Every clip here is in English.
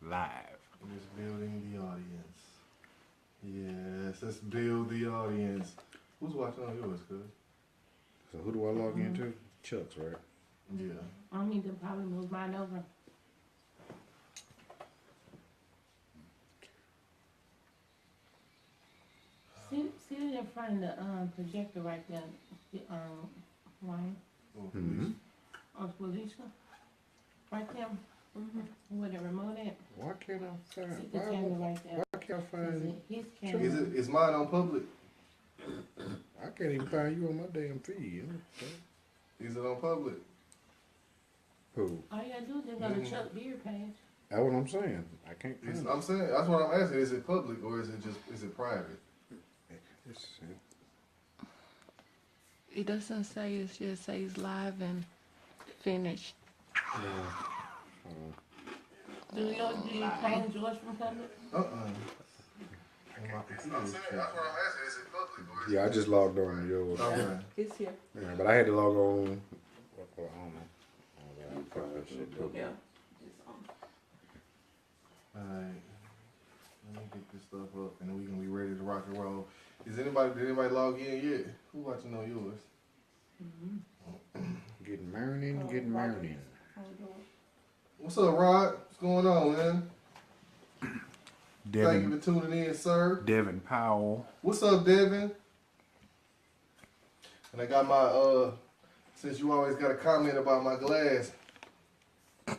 Live. Just building the audience. Yes, let's build the audience. Who's watching on yours, cuz? So who do I log into? Chuck's, right? Yeah. I need to probably move mine over. See it in front of the projector right there, Ryan, Mm-hmm. or Felicia, right there, where the remote at. Why can't I find? See the camera right there. Why can't I find? His camera. Is mine on public? I can't even find you on my damn feed. Is it on public? Who? All you gotta do is just go to Chuck Beard page. That's what I'm saying. I can't find it. I'm saying that's what I'm asking. Is it public or is it private? It doesn't say, it just says live and finished. Do you change yours from public? I'm saying that's what I'm asking. Is it public or is Yeah, I just logged on to yours. Okay. It's here. Yeah, but I had to log on. I don't know. Yeah. Alright. Let me get this stuff up and then we can be ready to rock and roll. Did anybody log in yet? Who watching on yours? Getting marrying. What's up, Rod? What's going on, man? Thank you for tuning in, sir. Devin Powell. What's up, Devin? And I got my since you always got a comment about my glass. I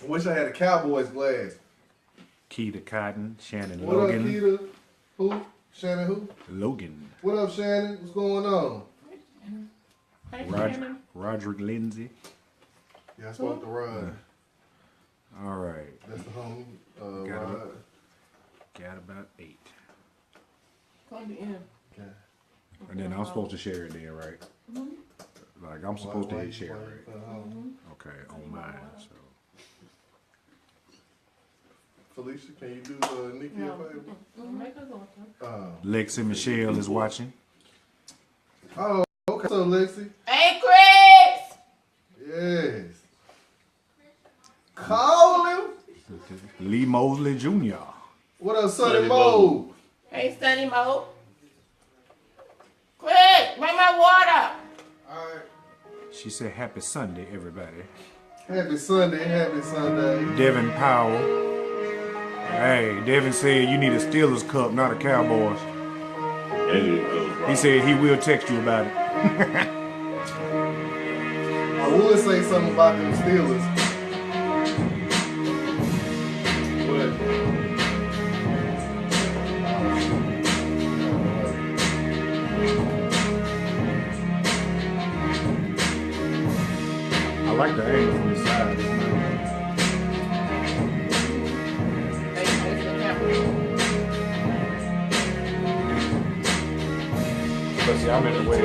wish I had a Cowboys glass. Keita Cotton. Shannon What Logan. up, Keita? Who? Shannon who? Logan. What up, Shannon? What's going on? Hey, Shannon. Roderick Lindsay. Yeah, I spoke to Rod. All right. That's the homie. Got Rod. Got about 8. Come to end. Okay. And then I'm supposed to share it then, right? Like I'm supposed to hit share, right? Okay, on mine. So. Felicia, can you do Nikki a favor? Make her go. Lexi Michelle is watching. Oh, okay. What's up, Lexi? Hey, Chris! Yes. Call him. Lee Mosley Jr. What up, Sonny Mo? Hey, Sunny Mo. Chris, bring my water. Alright. She said, "Happy Sunday, everybody." Happy Sunday, happy Sunday. Devin Powell. Hey, Devin said you need a Steelers cup, not a Cowboys. He said he will text you about it. I would say something about them Steelers. I like the angle from the side. Hey, face the camera. But see, I'm in the way.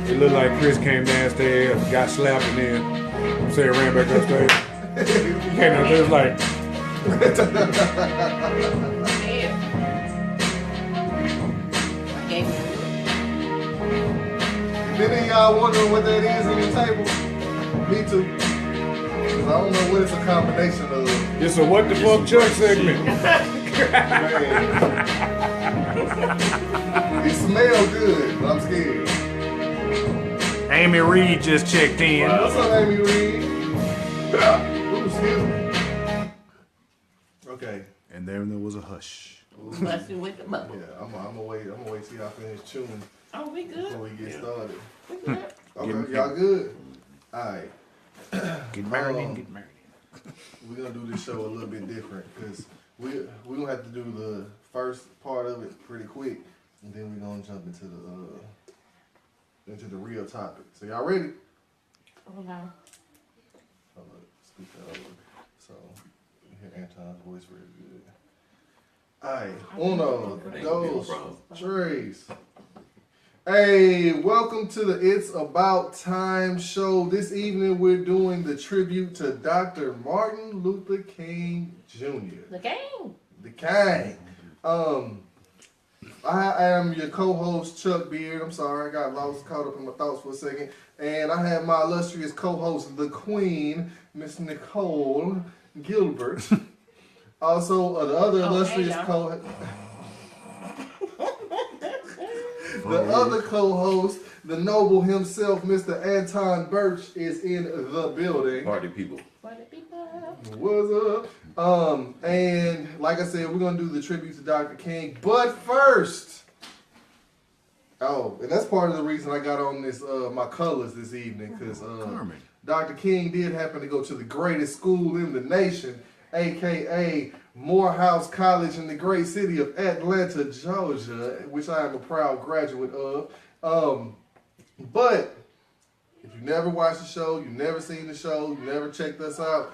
It looked like Chris came downstairs, got slapped, and then said ran back upstairs. He came downstairs like, If any of y'all wondering what that is on the table, me too. Because I don't know what it's a combination of. it's a what the fuck Chuck segment. Man. It smells good, but I'm scared. Amy Reed just checked in. What's up, Amy Reed? Ooh, excuse me. Okay. And then there was a hush. Busting with the mother. Yeah, I'm gonna wait till y'all finish chewing Oh, we good. before we get started. We good. Okay, y'all good? Alright. Get married in, get married in. We're gonna do this show a little bit different because we're gonna have to do the first part of it pretty quick, and then we're gonna jump into the real topic. So y'all ready? Hold on. Hold up, scoot that over so you hear Anton's voice really good. Alright, uno, dos, tres. Hey, welcome to the It's About Time show. This evening we're doing the tribute to Dr. Martin Luther King Jr. The game. The King. I am your co-host Chuck Beard. I'm sorry, I got lost, caught up in my thoughts for a second. And I have my illustrious co-host, the Queen, Miss Nicole Gilbert. Also, the other illustrious co-host. The other co-host, the noble himself, Mr. Anton Birch, is in the building. Party people. What's up? And like I said, we're gonna do the tribute to Dr. King. But first, and that's part of the reason I got on this my colors this evening, because Dr. King did happen to go to the greatest school in the nation, aka Morehouse College in the great city of Atlanta, Georgia, which I am a proud graduate of. But if you never watched the show, you never seen the show, you never checked us out,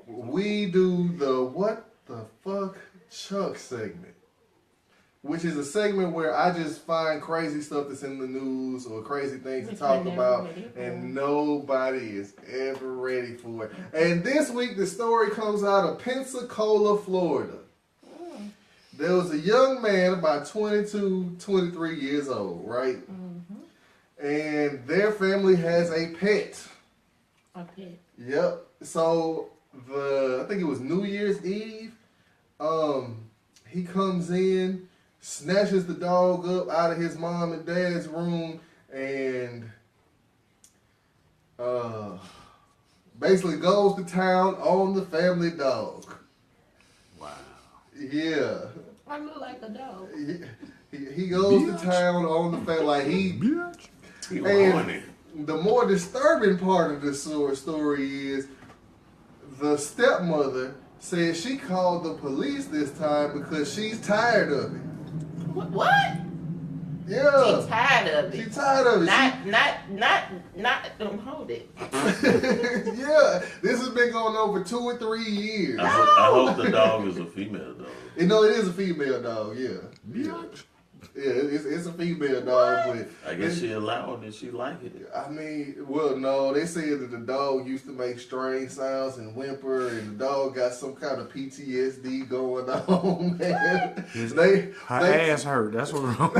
we do the What the Fuck Chuck segment, which is a segment where I just find crazy stuff that's in the news or crazy things to talk about, and nobody is ever ready for it. And this week, the story comes out of Pensacola, Florida. There was a young man about 22, 23 years old, right? Mm-hmm. And their family has a pet. A pet. Yep. So I think it was New Year's Eve. He comes in, snatches the dog up out of his mom and dad's room, and basically goes to town on the family dog. Wow. Yeah. I look like a dog. He goes to town on the family, like he And the more disturbing part of this story is the stepmother said she called the police this time because she's tired of it. What? Yeah. She's tired of it. She's tired of it. Don't hold it. Yeah. This has been going on for 2 or 3 years. I hope the dog is a female dog. You know, it is a female dog, yeah. Yeah, it's a female dog, but I guess she allowed it. She liked it. I mean, well, no, they said that the dog used to make strange sounds and whimper, and the dog got some kind of PTSD going on, man. Her ass hurt. That's what wrong.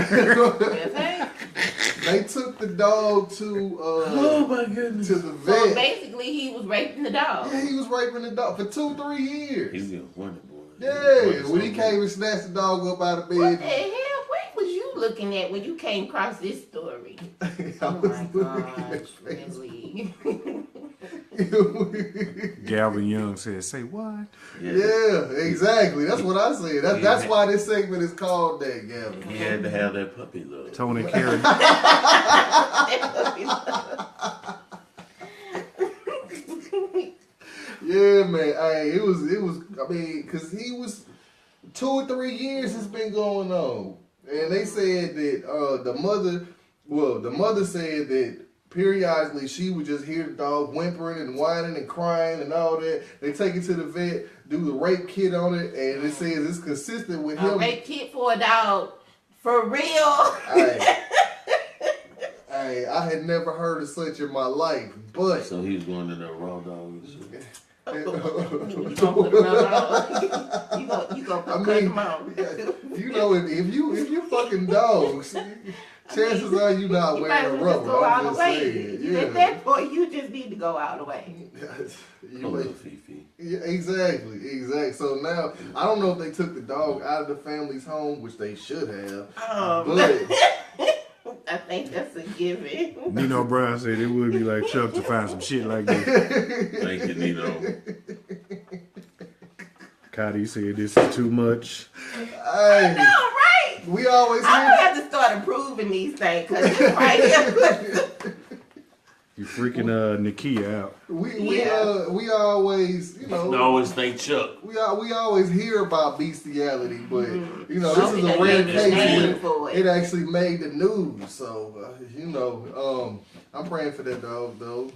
They took the dog to Oh my goodness. to the vet. So basically, he was raping the dog. Yeah, he was raping the dog for 2-3 years. He's gonna want it, boy. Yeah, when he came and snatched the dog up out of What the bed. hell? What was you looking at when you came across this story? I Oh was my looking at gosh, Facebook. really? Gavin Young said, "Say what?" Yeah, exactly. That's what I said. That's why this segment is called that, Gavin. He had to have that puppy love. Tony Carey. Yeah, man. Hey, it was. I mean, because he was 2 or 3 years it's been going on, and they said that the mother said that periodically she would just hear the dog whimpering and whining and crying and all that. They take it to the vet, do the rape kit on it, and it says it's consistent with him. A rape kit for a dog, for real? Hey, I had never heard of such in my life, but So he was going to the raw dog and shit. You gonna put him on? You gonna I cut mean, him on? you know, if you fucking dogs, chances are you not You might wearing as a well just rubber. go I'm all the just way. saying. At that point, you just need to go all the way. You Oh, may- little Fifi. yeah, exactly. So now I don't know if they took the dog out of the family's home, which they should have. But I think that's a given. Nino Brown said it would be like Chuck to find some shit like this. Thank you, Nino. Cotty said this is too much. hey, No, right? we always I hear. have to start improving these things because this right here. You freaking Nakia out. We always, you know. I always think Chuck. We always hear about bestiality, but you know, Don't this is a think rare they case made the where name for it it. actually made the news. So you know, I'm praying for that dog though.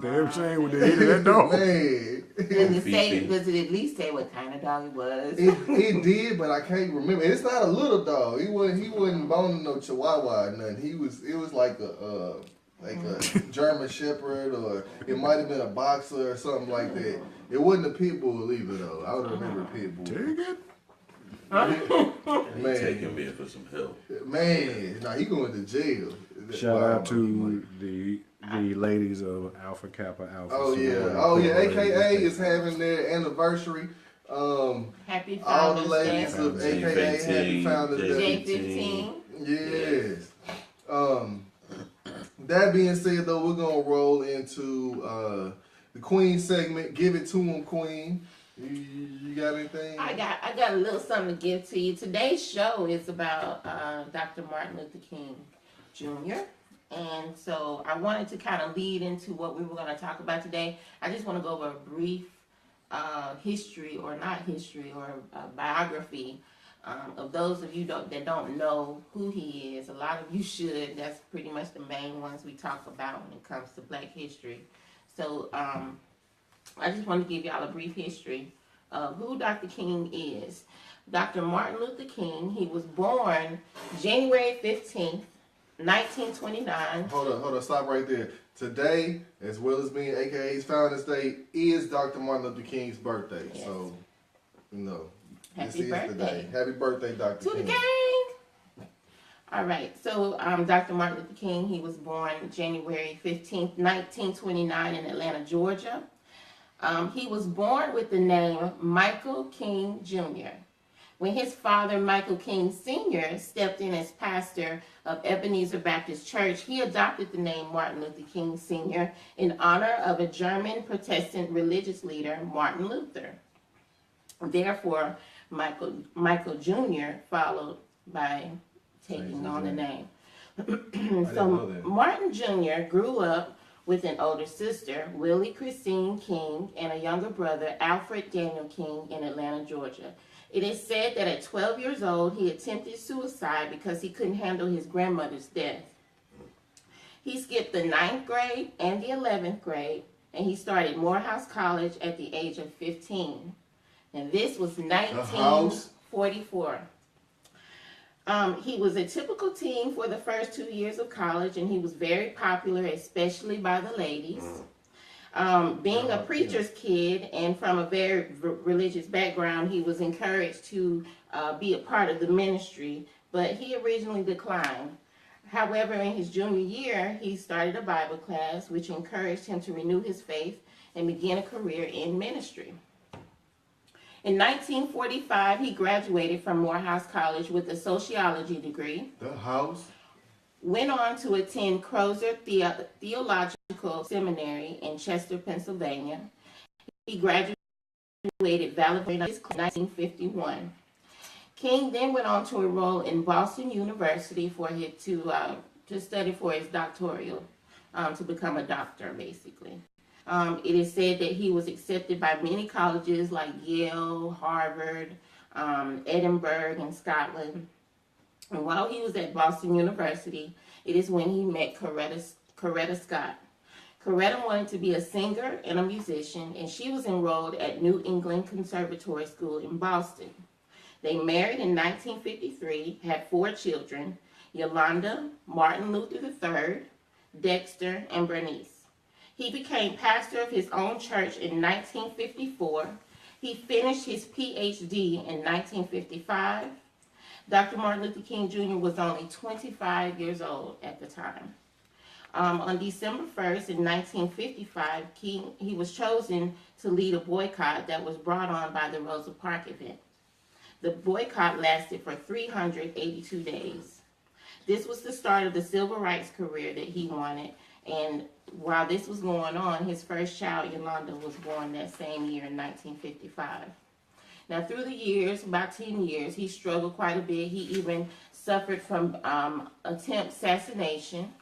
Damn shame with the head of that dog. Man. Does it at least say what kind of dog it was? It did, but I can't remember. It's not a little dog. He wasn't boning no Chihuahua or nothing. It was like a German Shepherd, or it might have been a boxer or something like that. It wasn't a pit bull either, though. I would remember a pit bull. Take it. Man. Take him in for some help. Man, he going to jail. Shout out to the ladies of Alpha Kappa Alpha. Oh Sorority. yeah. AKA is having their anniversary. Happy All the Founders ladies Day. of AKA Happy Founders Day. J15. Yes. That being said, though, we're gonna roll into the Queen segment. Give it to him, Queen. You got anything? I got a little something to give to you. Today's show is about Dr. Martin Luther King Jr. And so I wanted to kind of lead into what we were going to talk about today. I just want to go over a brief history, or not history, or biography of those of you that don't know who he is. A lot of you should. That's pretty much the main ones we talk about when it comes to Black history. So I just want to give y'all a brief history of who Dr. King is. Dr. Martin Luther King, he was born January 15th, 1929. Hold on, stop right there. Today, as well as being AKA's Founders Day, is Dr. Martin Luther King's birthday. Yes. So, Happy this is birthday. the day. Happy birthday, Dr. To King. the gang! All right, so Dr. Martin Luther King, he was born January 15th, 1929 in Atlanta, Georgia. He was born with the name Michael King Jr. When his father, Michael King Sr., stepped in as pastor of Ebenezer Baptist Church, he adopted the name Martin Luther King Sr. in honor of a German Protestant religious leader, Martin Luther. Therefore, Michael Jr. followed by taking on the name. So Martin Jr. grew up with an older sister, Willie Christine King, and a younger brother, Alfred Daniel King, in Atlanta, Georgia. It is said that at 12 years old, he attempted suicide because he couldn't handle his grandmother's death. He skipped the 9th grade and the 11th grade, and he started Morehouse College at the age of 15. And this was 1944. He was a typical teen for the first 2 years of college, and he was very popular, especially by the ladies. Being a preacher's kid and from a very religious background, he was encouraged to be a part of the ministry, but he originally declined. However, in his junior year, he started a Bible class, which encouraged him to renew his faith and begin a career in ministry. In 1945, he graduated from Morehouse College with a sociology degree. The house. Went on to attend Crozer Theological Seminary in Chester, Pennsylvania. He graduated valedictorian in 1951. King then went on to enroll in Boston University to study for his doctoral, to become a doctor, basically. It is said that he was accepted by many colleges like Yale, Harvard, Edinburgh, and Scotland. And while he was at Boston University, it is when he met Coretta Scott. Coretta wanted to be a singer and a musician, and she was enrolled at New England Conservatory School in Boston. They married in 1953, had 4 children, Yolanda, Martin Luther III, Dexter, and Bernice. He became pastor of his own church in 1954. He finished his PhD in 1955. Dr. Martin Luther King Jr. was only 25 years old at the time. On December 1st in 1955, he was chosen to lead a boycott that was brought on by the Rosa Parks event. The boycott lasted for 382 days. This was the start of the civil rights career that he wanted, and while this was going on, his first child, Yolanda, was born that same year in 1955. Now, through the years, about 10 years, he struggled quite a bit. He even suffered from attempt assassination,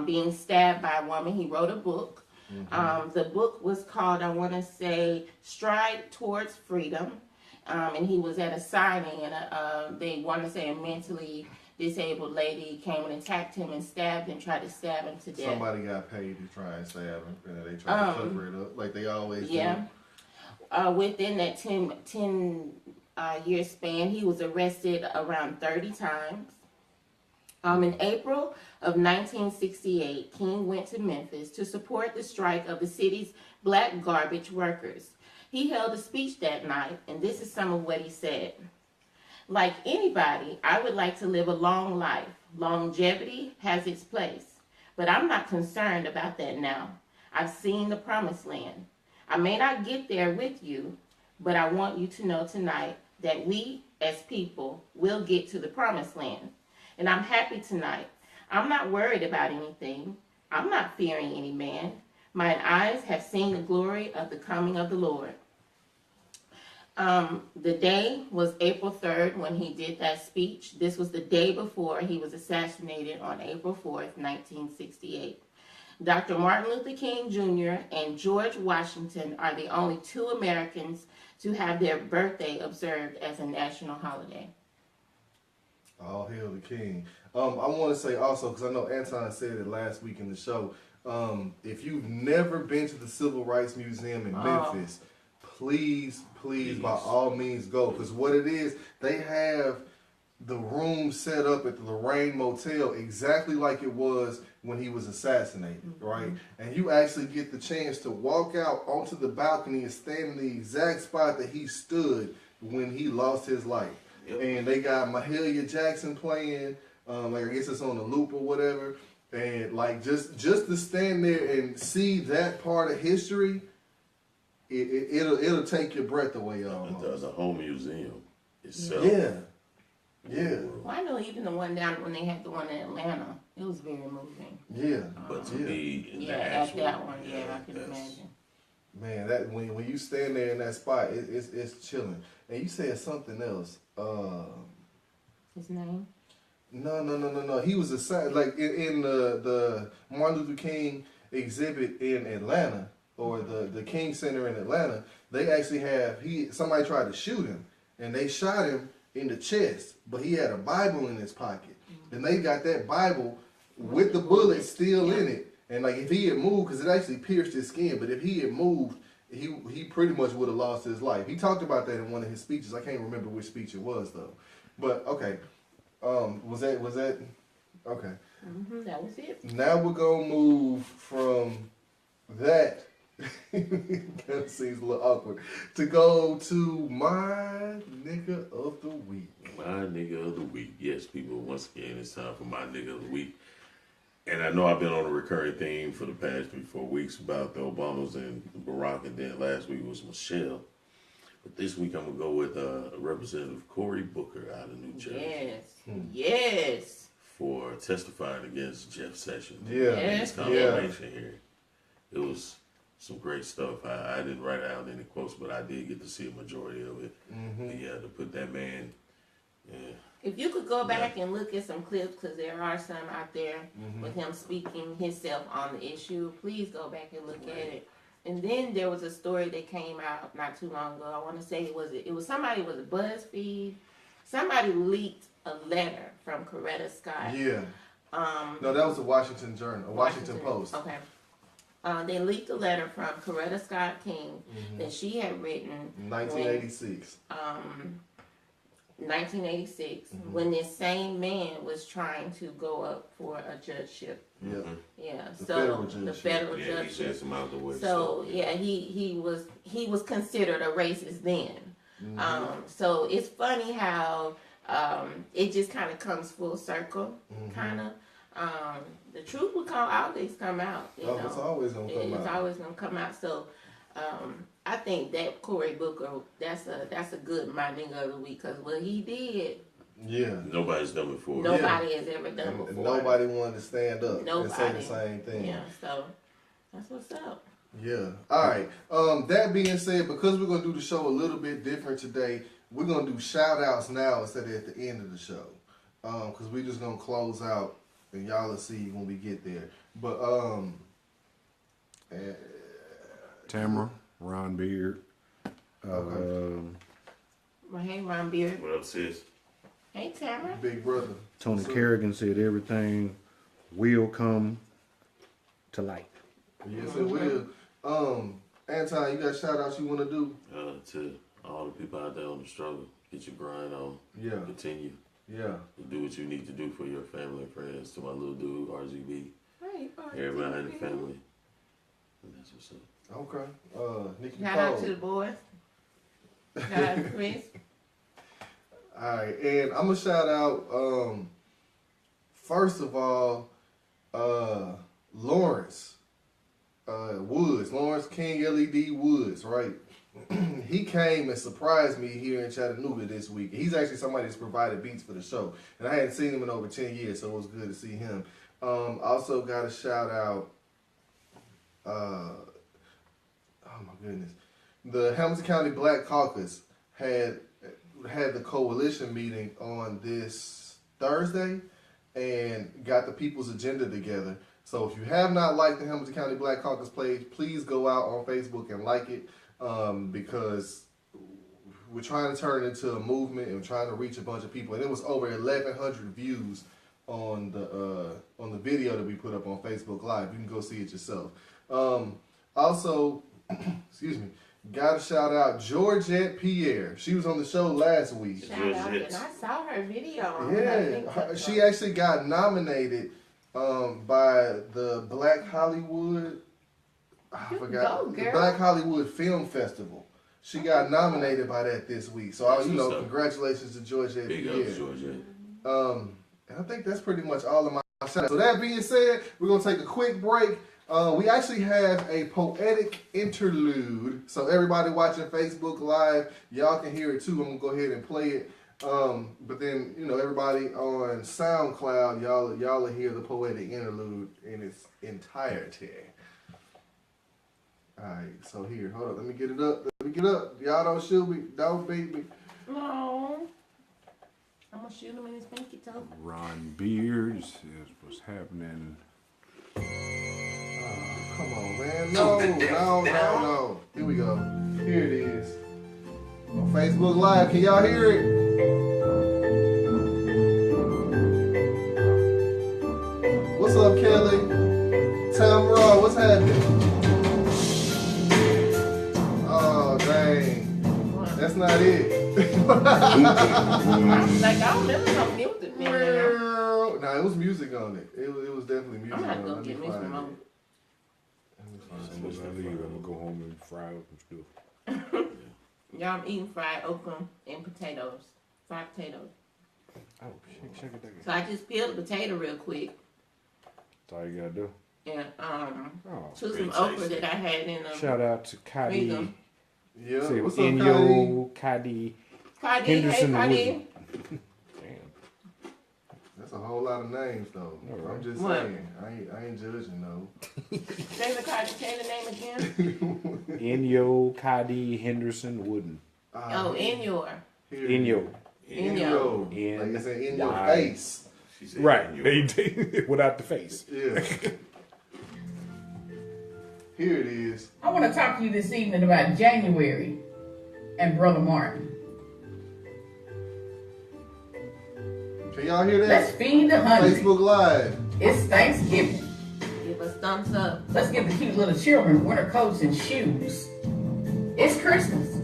being stabbed by a woman. He wrote a book. The book was called, I want to say, Stride Towards Freedom. And he was at a signing, and they want to say a mentally disabled lady came and attacked him and stabbed and tried to stab him to death. Somebody got paid to try and stab him, and they tried to cover it up like they always Yeah. do. Within that 10 year span, he was arrested around 30 times. In April of 1968, King went to Memphis to support the strike of the city's black garbage workers. He held a speech that night, and this is some of what he said. Like anybody, I would like to live a long life. Longevity has its place, but I'm not concerned about that now. I've seen the promised land. I may not get there with you, but I want you to know tonight that we, as people, will get to the promised land. And I'm happy tonight. I'm not worried about anything. I'm not fearing any man. Mine eyes have seen the glory of the coming of the Lord. The day was April 3rd when he did that speech. This was the day before he was assassinated on April 4th, 1968. Dr. Martin Luther King Jr. and George Washington are the only two Americans to have their birthday observed as a national holiday. All hail the king. I want to say also, because I know Anton said it last week in the show, if you've never been to the Civil Rights Museum in Memphis, please, by all means go. Because what it is, they have the room set up at the Lorraine Motel exactly like it was when he was assassinated, right? And you actually get the chance to walk out onto the balcony and stand in the exact spot that he stood when he lost his life. Yep. And they got Mahalia Jackson playing, like I guess it's on a loop or whatever. And like just to stand there and see that part of history, it'll take your breath away. The whole museum itself. Yeah. Well, I know even the one down when they had the one in Atlanta, it was very moving. Yeah. But to be in the at actual, that one, I can imagine. Man, that when you stand there in that spot, it's chilling. And you said something else. His name? No. He was like in the Martin Luther King exhibit in Atlanta, or the King Center in Atlanta. They actually have somebody tried to shoot him, and they shot him in the chest, but he had a Bible in his pocket. And they got that Bible with the bullet still in it. And like if he had moved, because it actually pierced his skin, but if he had moved, he pretty much would have lost his life. He talked about that in one of his speeches. I can't remember which speech it was though. But okay, was that okay? That was it. Now we're gonna move from that. That seems a little awkward. To go to my nigga of the week. My nigga of the week. Yes, people, once again, it's time for my nigga of the week. And I know I've been on a recurring theme for the past 3-4 weeks about the Obamas and Barack, and then last week was Michelle. But this week I'm going to go with Representative Cory Booker out of New Jersey. Yes. For testifying against Jeff Sessions. Yeah. In this confirmation hearing. It was some great stuff. I didn't write out any quotes, but I did get to see a majority of it. And yeah, to put that man, If you could go back and look at some clips, because there are some out there with him speaking himself on the issue, please go back and look at it. And then there was a story that came out not too long ago. I want to say it was somebody, was it BuzzFeed? Somebody leaked a letter from Coretta Scott. Yeah. No, that was the Washington Journal, Washington Post. Okay. They leaked a letter from Coretta Scott King that she had written 1986. 1986, when this same man was trying to go up for a judgeship. Yeah. Yeah. The So federal the judgeship. federal he said judgeship. some out the way. So yeah, he was considered a racist then. So it's funny how it just kind of comes full circle, kind of. The truth will always come out. You know? It's always gonna come out. It's always gonna come out. So I think that Cory Booker, that's a good my nigga of the week, because what he did, Yeah. Nobody's done before. nobody has ever done And before. nobody wanted to stand up and say Nobody. the same thing. Yeah, so that's what's up. Yeah. All right. That being said, because we're gonna do the show a little bit different today, we're gonna do shout outs now instead of at the end of the show. Because we're just gonna close out and y'all will see when we get there. But Tamara, Ron Beard. Well, hey, Ron Beard. What up, sis? Hey, Tamara. Big brother. Tony So- Kerrigan said everything will come to light. Yes, it will. Anton, you got shout outs you want to do? To all the people out there on the struggle, get your grind on. Yeah. Continue Yeah. to do what you need to do for your family and friends. To my little dude, RGB, Hey, everybody in the family. And that's what's up. Okay. Nikki Shout out to Cole. the boys. Shout out to Chris. All right, and I'm gonna shout out. First of all, Lawrence Woods, Lawrence King LED Woods, right? He came and surprised me here in Chattanooga this week. He's actually somebody that's provided beats for the show, and I hadn't seen him in over 10 years, so it was good to see him. Also got a shout out. Oh my goodness, the Hamilton County Black Caucus had the coalition meeting on this Thursday and got the people's agenda together. So if you have not liked the Hamilton County Black Caucus page, please go out on Facebook and like it, because we're trying to turn it into a movement and we're trying to reach a bunch of people. And it was over 1,100 views on the video that we put up on Facebook Live. You can go see it yourself. Also, excuse me, got to shout out Georgette Pierre. She was on the show last week. Shout out, and I saw her video. Yeah, she actually got nominated by the Black Hollywood. I You forgot go, the girl. Black Hollywood Film Festival. She got nominated by that this week. So That's what's up. congratulations to Georgette Big Pierre. ups, Georgia. And I think that's pretty much all of my shout-outs. So that being said, we're gonna take a quick break. We actually have a poetic interlude, so everybody watching Facebook Live, y'all can hear it too. I'm gonna go ahead and play it. But then, everybody on SoundCloud, y'all will hear the poetic interlude in its entirety. All right, so here, hold up, let me get it up. Y'all don't shoot me, don't beat me. No. I'm gonna shoot him in his pinky toe. Ron Beard says what's happening. Come on, man. No. Here we go. Here it is. On Facebook Live. Can y'all hear it? What's up, Kelly? Tamara, what's happening? Oh, dang. That's not it. I was like, I don't remember no music, man. Nah, it was music on it. It was definitely music I'm on gonna it. go Let get me me find some it. more. As soon as I leave, I'm gonna go home and fry up some stuff. Y'all, I'm eating fried okra and potatoes. Fried potatoes. Oh, shake it down. So I just peeled the potato real quick That's all you gotta do. and Oh. took Pretty some okra tasty. that I had in the Shout out to freezer. Kadi. Yeah, Say what's up, Kylie? Inyo, Kadi. Cardi, hey Henderson Cardi. Damn. That's a whole lot of names, though. All right. I'm just What? saying. I ain't judging, though. Say the Cardi, say the name again. Inyo, Kadi, Henderson, Wooden. Oh, in your. Here it Inyo. In Inyo. In Like it's in your Y. face. She said, Right. "You Without the face. Yeah. Here it is. I want to talk to you this evening about January and Brother Martin. Can y'all hear Let's that? feed the hungry. Facebook Live. It's Thanksgiving. Give us thumbs up. Let's give the cute little children winter coats and shoes. It's Christmas.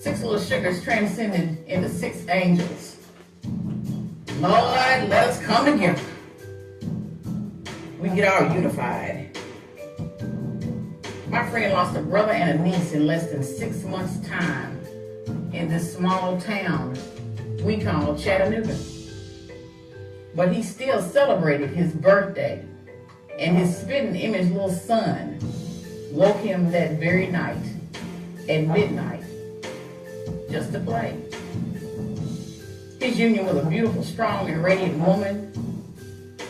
6 little sugars transcended into 6 angels. Lord, let us come together. We get all unified. My friend lost a brother and a niece in less than 6 months' time in this small town we call Chattanooga. But he still celebrated his birthday, and his spitting image little son woke him that very night at midnight just to play. His union with a beautiful, strong, and radiant woman,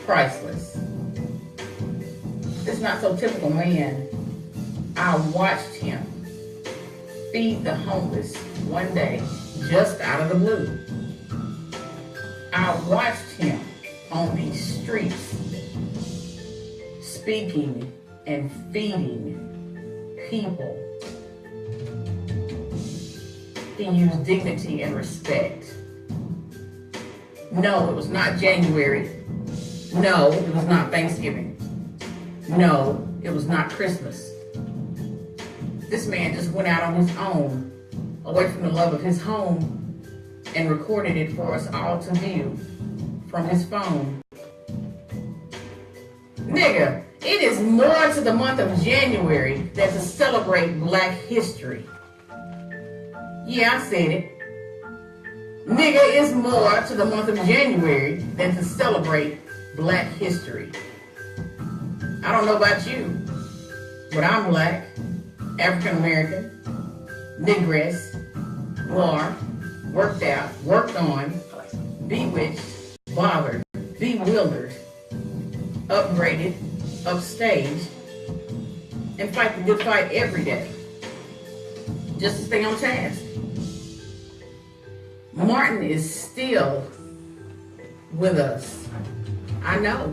priceless. This not so typical man, I watched him feed the homeless one day just out of the blue. I watched him on these streets speaking and feeding people. He used dignity and respect No, it was not January. No, it was not Thanksgiving. No, it was not Christmas. This man just went out on his own, away from the love of his home, and recorded it for us all to view from his phone. Nigga, it is more to the month of January than to celebrate Black history. Yeah, I said it. Nigga, it's more to the month of January than to celebrate Black history. I don't know about you, but I'm Black, African American, Negress, noir, worked out, worked on, bewitched, bothered, bewildered, upgraded, upstaged, and fight the good fight every day, just to stay on task. Martin is still with us. I know.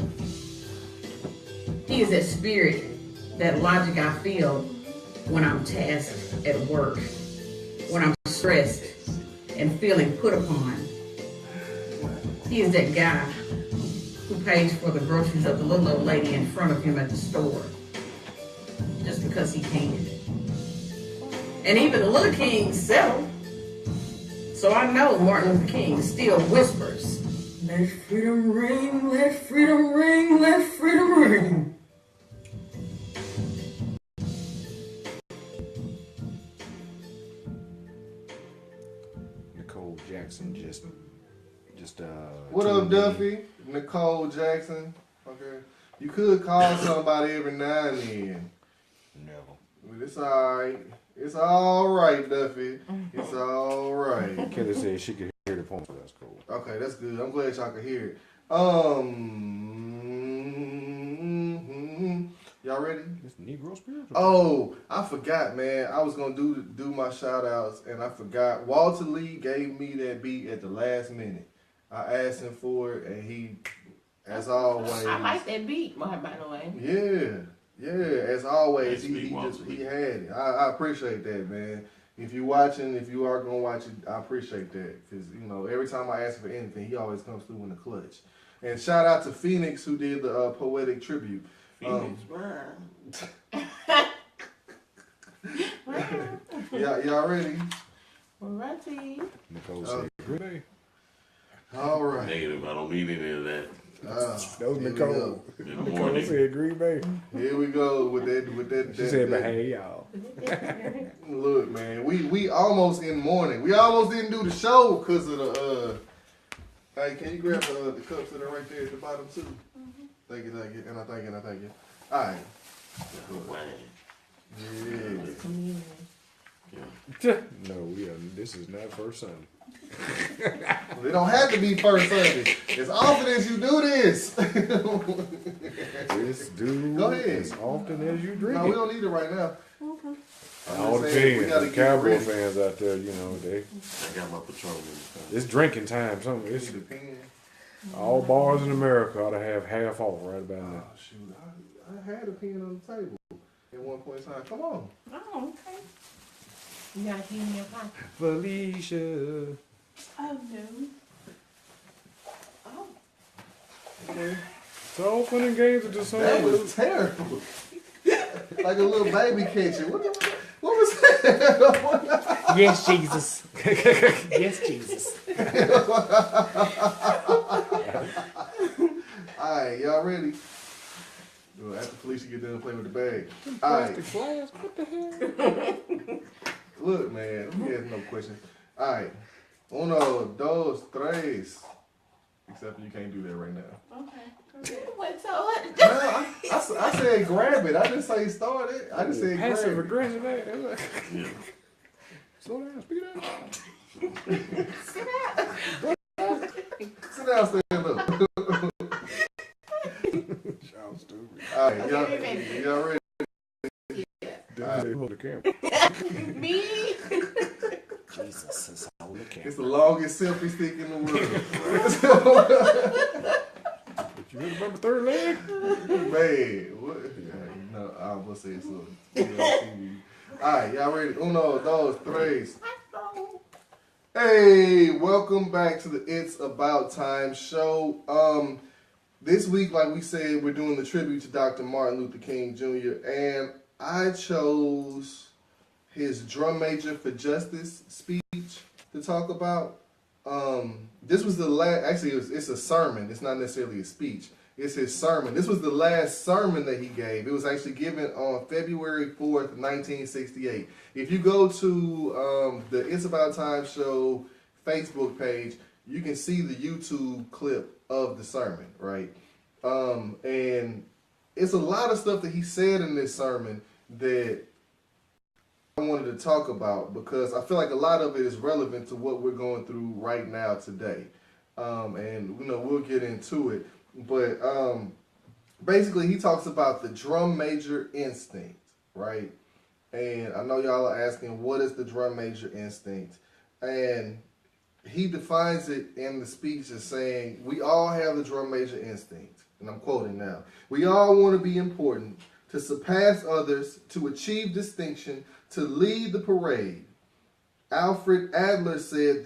He is that spirit, that logic I feel when I'm tasked at work, when I'm stressed and feeling put upon. He is that guy who pays for the groceries of the little old lady in front of him at the store, just because he can. And even the little kings settle. So I know Martin Luther King still whispers, "Let freedom ring, let freedom ring, let freedom ring." Nicole Jackson just What up, tuned in. Duffy? Nicole Jackson. Okay. You could call somebody every now and then. Never. But it's alright. It's alright, Duffy. It's alright. Kelly said she could hear the phone, so that's cool. Okay, that's good. I'm glad y'all can hear it. Y'all ready? It's Negro spiritual. Oh, I forgot, man. I was gonna do my shout outs and I forgot. Walter Lee gave me that beat at the last minute. I asked him for it and he, as always. I like that beat, by the way. Yeah, as always, Nice beat, he Walter Lee. had it. I appreciate that, man. If you're watching, if you are gonna watch it, I appreciate that because you know every time I ask for anything, he always comes through in the clutch. And shout out to Phoenix who did the poetic tribute. Phoenix. Y'all ready? Ready. Nicole said, "Good day." All right. Negative. I don't need any of that. That was Here we Nicole. go. In the Nicole morning. said, "Green Bay." Here we go with that. She said, "But hey, y'all." Look, man, we almost in morning. We almost didn't do the show because of the. Hey, can you grab the cups that are right there at the bottom too? Thank you, and I thank you. All right. Yeah. No, this is not first Sunday. It don't have to be first Sunday. As often as you do this. This dude, Go ahead. as often as you drink No, we it. don't need it right now. All the saying, we fans, gotta the get Cowboy ready. fans out there, you know, I got my Patron in it's drinking time. Something. It's Need a pen. all bars in America ought to have half off right about now. Oh shoot, I had a pen on the table at one point in time. Come on. Oh, okay. You got a key in your pocket. Felicia. Oh, no. Oh. It's all fun and games until That Sunday. was terrible. Like a little baby catcher. What was that? Yes, Jesus. Yes, Jesus. Alright, y'all ready? Well, after Felicia get done playing with the bag. Plastic flask. What the hell? Look, man, we have no questions. Alright. Uno, dos, tres. Except for you can't do that right now. Okay. What, so what? No, I said grab it. I didn't say start it. I just said Passive grab it. aggressive. Yeah. Slow down. Speak it up. Sit down, stand up. Y'all stupid. Alright, y'all ready? Hold the camera. Me? Jesus is on the camera. It's the longest selfie stick in the world. But you heard about my third leg? Man, what? No, I was say so. Alright, y'all ready? Uno, dos, tres. Hey, welcome back to the It's About Time show. This week, like we said, we're doing the tribute to Dr. Martin Luther King Jr. And I chose his Drum Major for Justice speech to talk about. This was the last. Actually, it's a sermon. It's not necessarily a speech. It's his sermon. This was the last sermon that he gave. It was actually given on February 4th, 1968. If you go to the It's About Time show Facebook page, you can see the YouTube clip of the sermon, right? And it's a lot of stuff that he said in this sermon that I wanted to talk about because I feel like a lot of it is relevant to what we're going through right now today. And, we'll get into it. But basically, he talks about the drum major instinct, right? And I know y'all are asking, what is the drum major instinct? And he defines it in the speech as saying, we all have the drum major instinct. And I'm quoting now. We all want to be important, to surpass others, to achieve distinction, to lead the parade. Alfred Adler said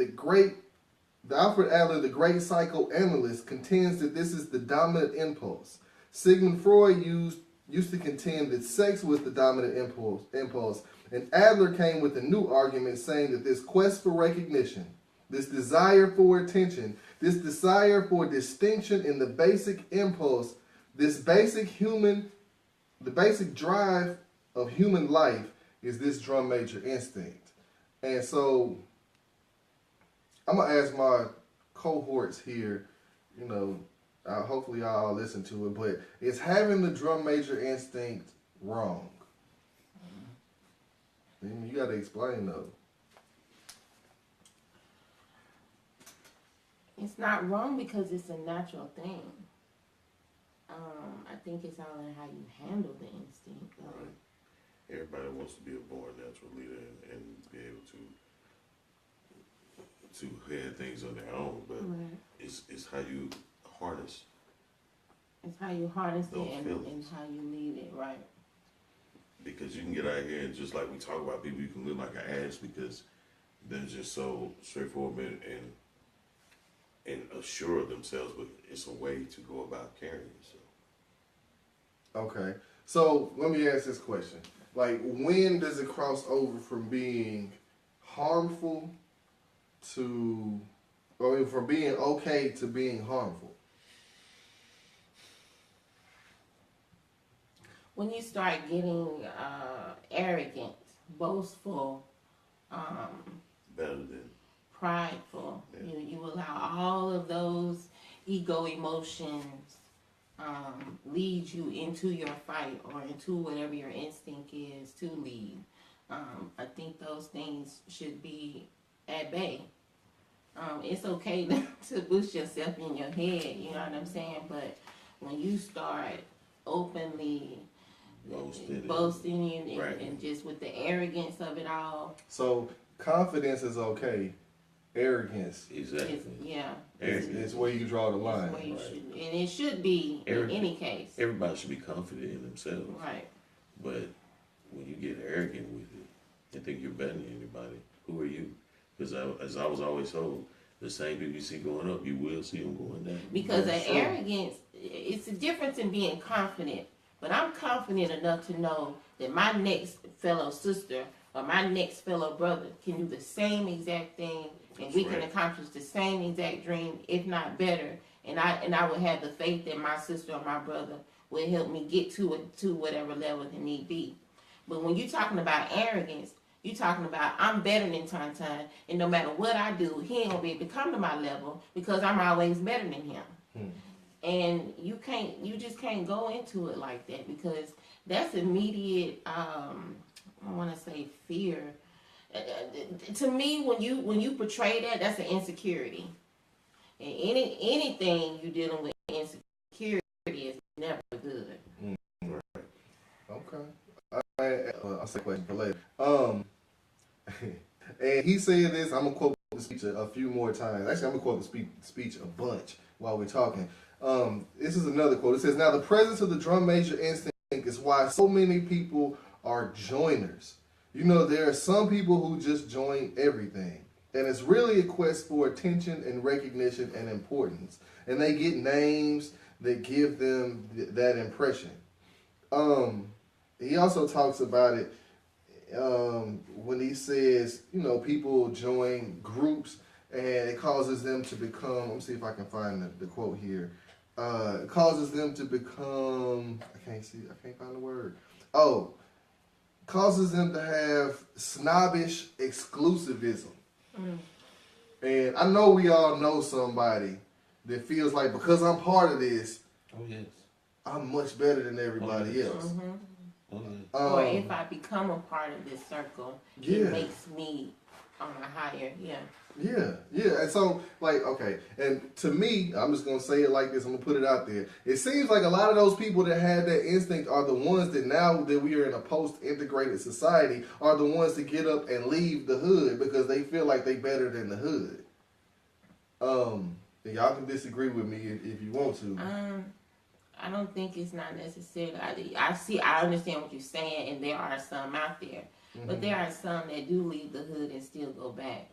Alfred Adler, the great psychoanalyst, contends that this is the dominant impulse. Sigmund Freud used to contend that sex was the dominant impulse, and Adler came with a new argument saying that this quest for recognition, this desire for attention, this desire for distinction in the basic impulse, the basic drive of human life is this drum major instinct. And so I'm going to ask my cohorts here, hopefully y'all listen to it, but is having the drum major instinct wrong? You got to explain, though. It's not wrong because it's a natural thing. I think it's all in how you handle the instinct. Right. Everybody wants to be a born natural leader and be able to head things on their own, but Right. it's how you harness. It's how you harness it Those and feelings. how you lead it, right? Because you can get out here and just like we talk about people, you can live like an ass because they're just so straightforward and assured of themselves, but it's a way to go about carrying yourself. Okay. So let me ask this question. Like, when does it cross over from being harmful from being okay to being harmful? When you start getting arrogant, boastful, Better than prideful, Yeah. you allow all of those ego emotions lead you into your fight or into whatever your instinct is to lead. I think those things should be at bay. It's okay to boost yourself in your head, you know what I'm saying? But when you start openly boasting and, Right. and just with the arrogance of it all, So confidence is okay. Arrogance exactly. is where you draw the it's line. where you should, and it should be in any case. Everybody should be confident in themselves. Right. But when you get arrogant with it and think you're better than anybody, who are you? Because as I was always told, the same people you see going up, you will see them going down. Because That's the true. arrogance, it's a difference in being confident. But I'm confident enough to know that my next fellow sister or my next fellow brother can do the same exact thing, and That's we can right. accomplish the same exact dream, if not better. And I would have the faith that my sister or my brother will help me get to whatever level that need be. But when you're talking about arrogance, you're talking about I'm better than Tonton, and no matter what I do, he ain't gonna be able to come to my level because I'm always better than him. And you just can't go into it like that because that's immediate. I want to say fear. To me, when you portray that, that's an insecurity. And anything you dealing with insecurity is never good. Okay. I'll say a question for later. And he said this. I'm gonna quote the speech a few more times. Actually, I'm gonna quote the speech a bunch while we're talking. This is another quote. It says, "Now the presence of the drum major instinct is why so many people are joiners. There are some people who just join everything. And it's really a quest for attention and recognition and importance. And they get names that give them that impression. He also talks about it when he says, you know, people join groups and it causes them to become, let me see if I can find the quote here. It causes them to become, I can't find the word. Oh, causes them to have snobbish exclusivism. And I know we all know somebody that feels like because I'm part of this, Oh yes. I'm much better than everybody yes. else. Oh yes. Or if I become a part of this circle, Yeah. it makes me on a higher, Yeah. And so, like, okay, and to me, I'm just gonna say it like this. I'm gonna put it out there. It seems like a lot of those people that had that instinct are the ones that now that we are in a post-integrated society are the ones that get up and leave the hood because they feel like they better than the hood. And y'all can disagree with me if you want to. I don't think it's not necessarily. I understand what you're saying, and there are some out there. But there are some that do leave the hood and still go back,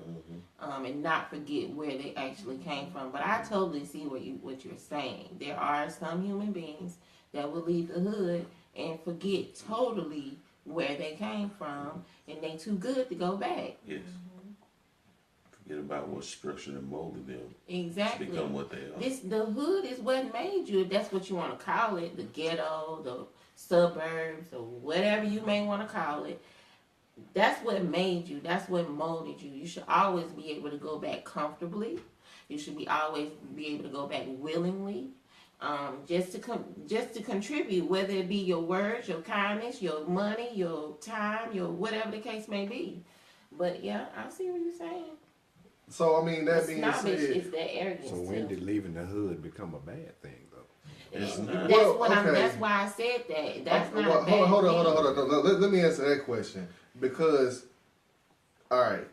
and not forget where they actually came from. But I totally see what you're saying. There are some human beings that will leave the hood and forget totally where they came from, and they too good to go back. Yes. Forget about what structured and molded them Exactly. to become what they are. The hood is what made you. If that's what you want to call it, the ghetto, the suburbs, or whatever you may want to call it. That's what made you. That's what molded you. You should always be able to go back comfortably. You should always be able to go back willingly, just to contribute, whether it be your words, your kindness, your money, your time, your whatever the case may be. But yeah, I see what you're saying. So I mean, that It's being snobbish said, is that arrogance So when too. did leaving the hood become a bad thing, though? It's not. That's why I said that. That's not a bad thing. hold on. No, let me answer that question because, all right,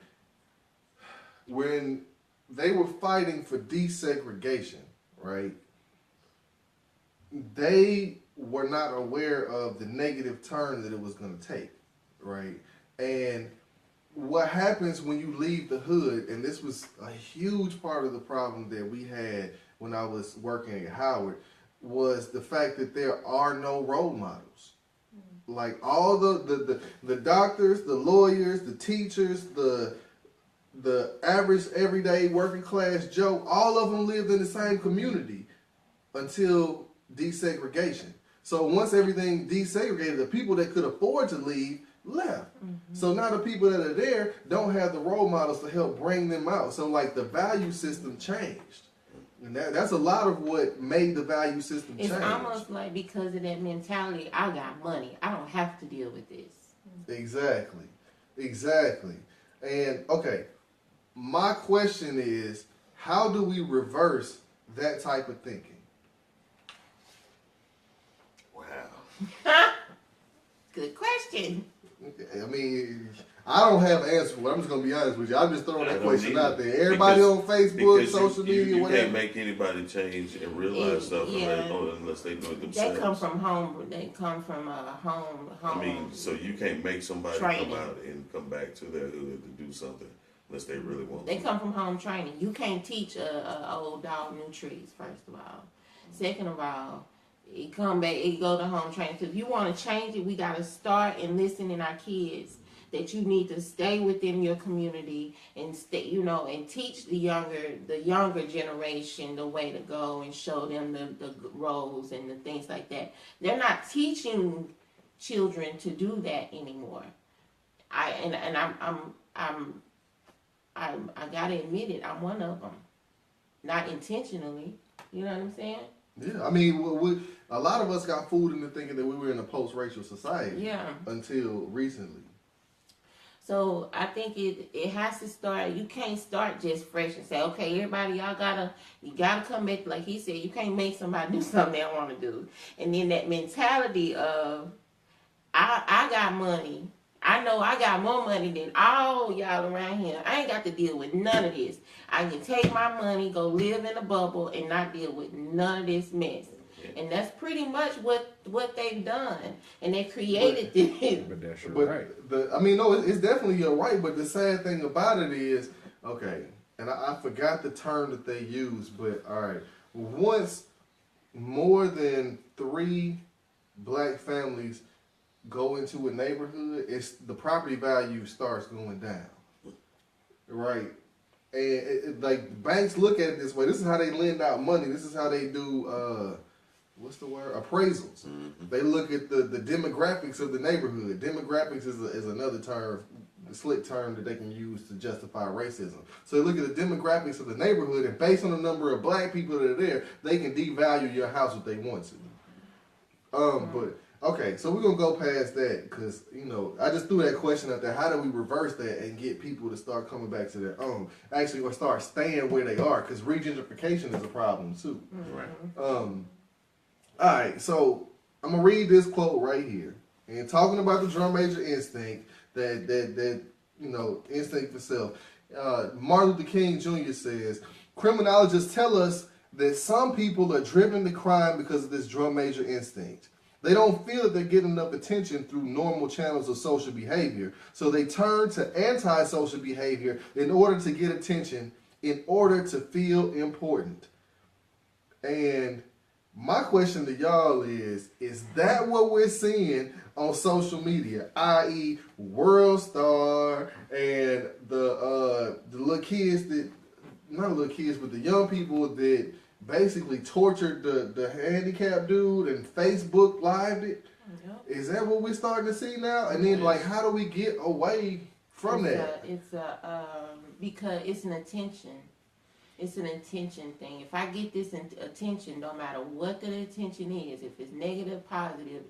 when they were fighting for desegregation, right? They were not aware of the negative turn that it was going to take, right? And what happens when you leave the hood, and this was a huge part of the problem that we had when I was working at Howard, was the fact that there are no role models. Like all the doctors, the lawyers, the teachers, the average everyday working class Joe, all of them lived in the same community until desegregation. So once everything desegregated, the people that could afford to leave left. So now the people that are there don't have the role models to help bring them out. So like the value system changed. And that's a lot of what made the value system change. It's almost like because of that mentality, I got money. I don't have to deal with this. Exactly. And okay, my question is, how do we reverse that type of thinking? Wow. Good question. I mean, I don't have an answer for it. I'm just gonna be honest with you. I'm just throwing I that don't question either. out there. Everybody on Facebook, Because social media, you whatever. can't make anybody change and realize stuff unless they do it themselves. They come from home. They come from home. I mean, so you can't make somebody Training. come out and come back to their hood to do something unless they really want They to. come from home training. You can't teach a old dog new tricks. First of all, second of all, it come back. It go to home training. So if you want to change it, we got to start enlisting our kids. That you need to stay within your community and stay, and teach the younger generation the way to go and show them the roles and the things like that. They're not teaching children to do that anymore. I gotta admit it. I'm one of them, not intentionally. You know what I'm saying? Yeah, I mean, a lot of us got fooled into thinking that we were in a post-racial society. Yeah. Until recently. So I think it has to start. You can't start just fresh and say, okay, everybody, you gotta come back. Like he said, you can't make somebody do something they don't want to do. And then that mentality of, I got money. I know I got more money than all y'all around here. I ain't got to deal with none of this. I can take my money, go live in a bubble, and not deal with none of this mess. And that's pretty much what they've done. And they created this. But that's your But right. no, it's definitely your right. But the sad thing about it is, Okay, and I forgot the term that they use, but all right. Once more than 3 black families go into a neighborhood, it's the property value starts going down, right? And like banks look at it this way. This is how they lend out money. This is how they do what's the word? Appraisals. They look at the demographics of the neighborhood. Demographics is another term, the slick term that they can use to justify racism. So they look at the demographics of the neighborhood, and based on the number of black people that are there, they can devalue your house if they want to. But okay, so we're gonna go past that because I just threw that question out there. How do we reverse that and get people to start coming back to their own, actually, or start staying where they are? Because regentrification is a problem too. Right. All right, so I'm gonna read this quote right here, and talking about the drum major instinct, that instinct for self. Martin Luther King Jr. says, criminologists tell us that some people are driven to crime because of this drum major instinct. They don't feel that they're getting enough attention through normal channels of social behavior, so they turn to antisocial behavior in order to get attention, in order to feel important. And my question to y'all is that what we're seeing on social media, i.e. World Star and the little kids that, not little kids, but the young people that basically tortured the handicapped dude and Facebook lived it? Yep. Is that what we're starting to see now? And then, like, how do we get away from that? Because it's an attention. It's an attention thing. If I get this attention, no matter what the attention is, if it's negative, positive,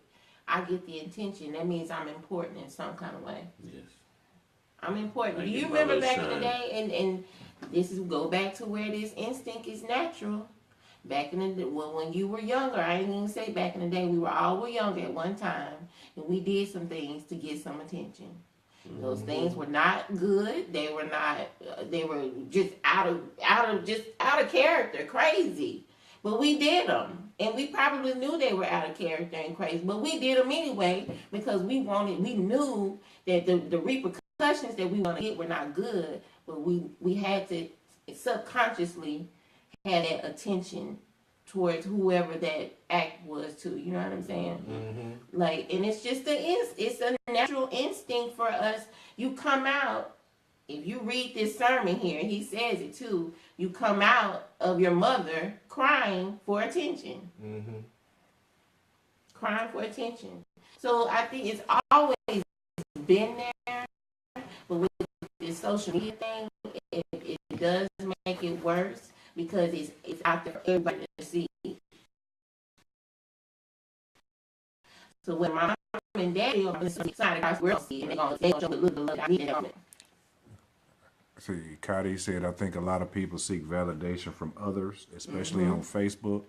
I get the attention. That means I'm important in some kind of way. Yes. I'm important. I Do you get my remember little back in the shine. day? And this is go back to where this instinct is natural. Back in the when you were younger, I didn't even say back in the day. We were all younger at one time, and we did some things to get some attention. Those things were not good. They were not. They were just out of character, crazy. But we did them, and we probably knew they were out of character and crazy. But we did them anyway because we knew that the repercussions that we want to get were not good. But we had to subconsciously have that attention towards whoever that act was to. You know what I'm saying? Like, and it's just it's a natural instinct for us. You come out, if you read this sermon here, he says it too, you come out of your mother crying for attention. Crying for attention. So I think it's always been there, but with this social media thing, it does make it worse because it's out there for everybody to see. So when my mom and daddy on the side across the world see it, they gonna show the little love I need them. See, Cody said, I think a lot of people seek validation from others, especially on Facebook.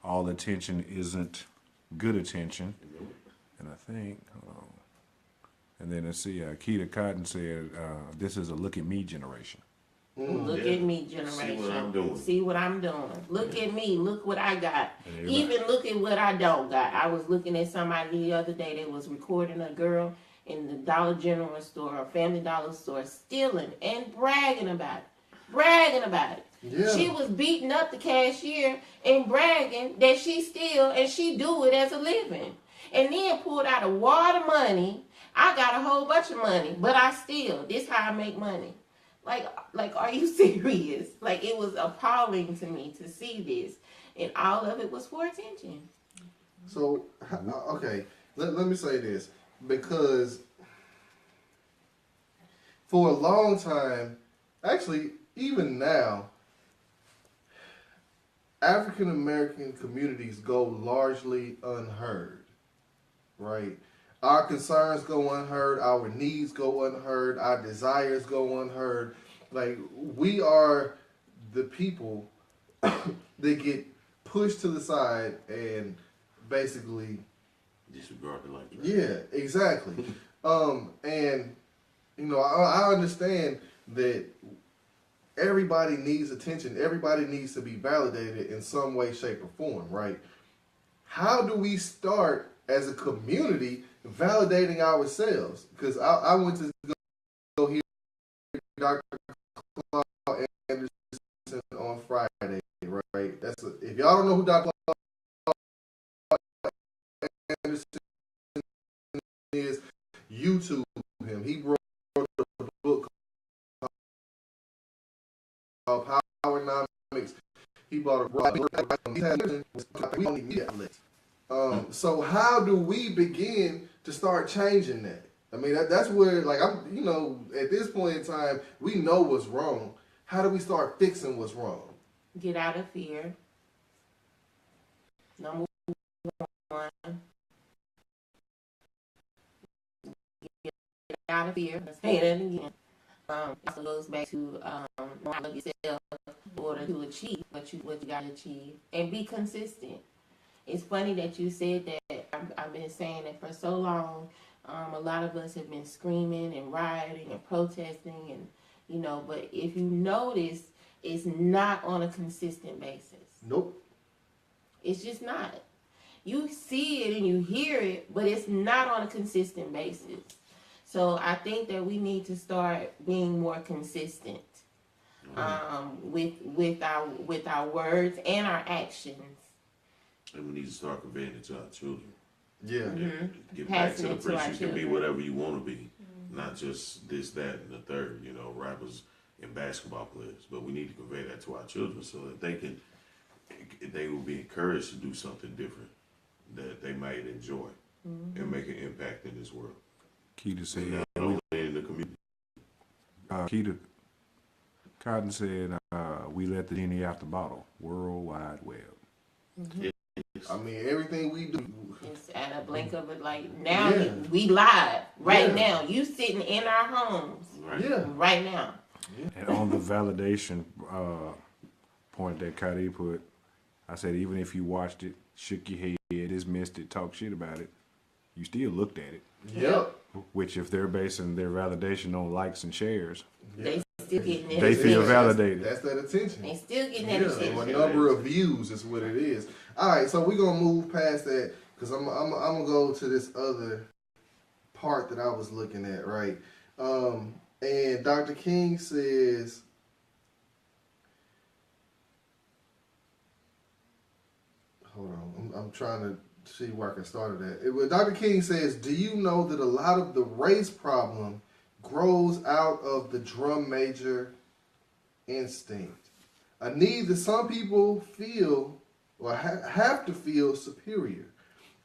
All attention isn't good attention. And I think, hold on. And then let's see, Keita Cotton said, this is a look at me generation. Look at me, generation. See what I'm doing. See what I'm doing. Look at me. Look what I got. And Even look at what I don't got. I was looking at somebody the other day that was recording a girl in the Dollar General store or Family Dollar store stealing and bragging about it. Yeah. She was beating up the cashier and bragging that she steal and she do it as a living. And then pulled out a wad of money. I got a whole bunch of money, but I steal. This how I make money. Like, are you serious? Like, it was appalling to me to see this. And all of it was for attention. So, okay, let me say this. Because for a long time, actually, even now, African American communities go largely unheard, right? Our concerns go unheard, our needs go unheard, our desires go unheard. Like, we are the people that get pushed to the side and basically Disregarded like that. yeah, exactly. And I understand that everybody needs attention. Everybody needs to be validated in some way, shape, or form, right? How do we start as a community validating ourselves? Because I went to go hear Dr. Clark Anderson on Friday, right? If y'all don't know who Dr. Anderson is, YouTube him. He wrote a book called Powernomics. He bought a we don't even need outlets. So how do we begin to start changing that? I mean, that's where, like, at this point in time, we know what's wrong. How do we start fixing what's wrong? Get out of fear. Number one. Get out of fear. Say that again. It also goes back to love yourself in order to achieve what you gotta achieve, and be consistent. It's funny that you said that. I've been saying that for so long. A lot of us have been screaming and rioting and protesting, and but if you notice, it's not on a consistent basis. Nope. It's just not. You see it and you hear it, but it's not on a consistent basis. So I think that we need to start being more consistent with our words and our actions. And we need to start conveying it to our children. Yeah. Mm-hmm. Get back to Passing the it to our place you can be children. whatever you want to be, not just this, that, and the third. Rappers and basketball players, but we need to convey that to our children so that they will be encouraged to do something different that they might enjoy and make an impact in this world. Keita said, Not only in the community. Keita Cotton said, we let the genie out the bottle. World Wide Web. I mean, everything we do. It's at a blink of it. Like now, Yeah. we live right Yeah. now. You sitting in our homes Right? Yeah. right now. And on the validation point that Cuddy put, I said, even if you watched it, shook your head, dismissed it, talked shit about it, you still looked at it. Yep. Which, if they're basing their validation on likes and shares, They still getting that they feel attention. validated. That's that attention. They still getting that Yeah, attention. a number of views is what it is. All right, so we're gonna move past that because I'm gonna go to this other part that I was looking at, right? And Dr. King says, hold on, I'm trying to see where I can start it at. Dr. King says, do you know that a lot of the race problem grows out of the drum major instinct? A need that some people feel or have to feel superior.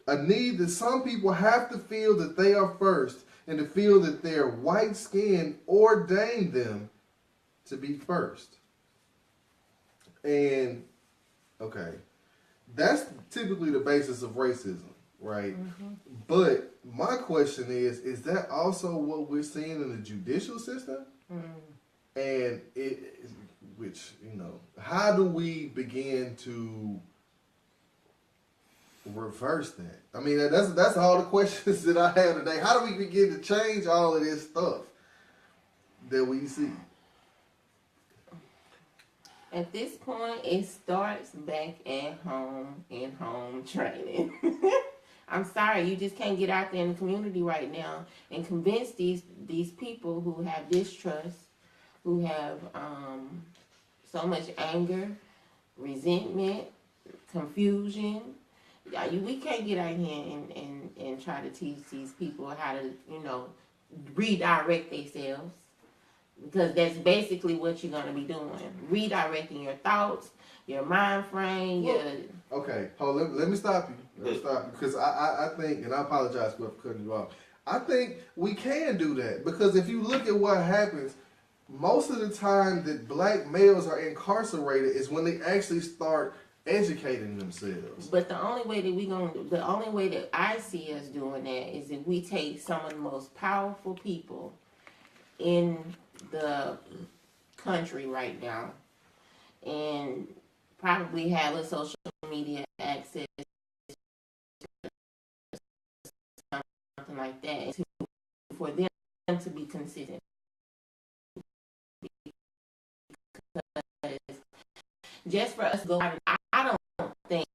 A need that some people have to feel that they are first and to feel that their white skin ordained them to be first. And, okay, that's typically the basis of racism, right? But my question is that also what we're seeing in the judicial system? And how do we begin to reverse that? I mean, that's all the questions that I have today. How do we begin to change all of this stuff that we see? At this point, it starts back at home in home training. I'm sorry, you just can't get out there in the community right now and convince these people who have distrust, who have so much anger, resentment, confusion. We can't get out here and try to teach these people how to, redirect themselves. Because that's basically what you're going to be doing. Redirecting your thoughts, your mind frame, Okay, let me stop you. Let me stop you. Because I think, and I apologize for cutting you off, I think we can do that. Because if you look at what happens, most of the time that black males are incarcerated is when they actually start educating themselves. But the only way that I see us doing that is if we take some of the most powerful people in the country right now and probably have a social media access, something like that, for them to be consistent. Just for us to go out, I don't think,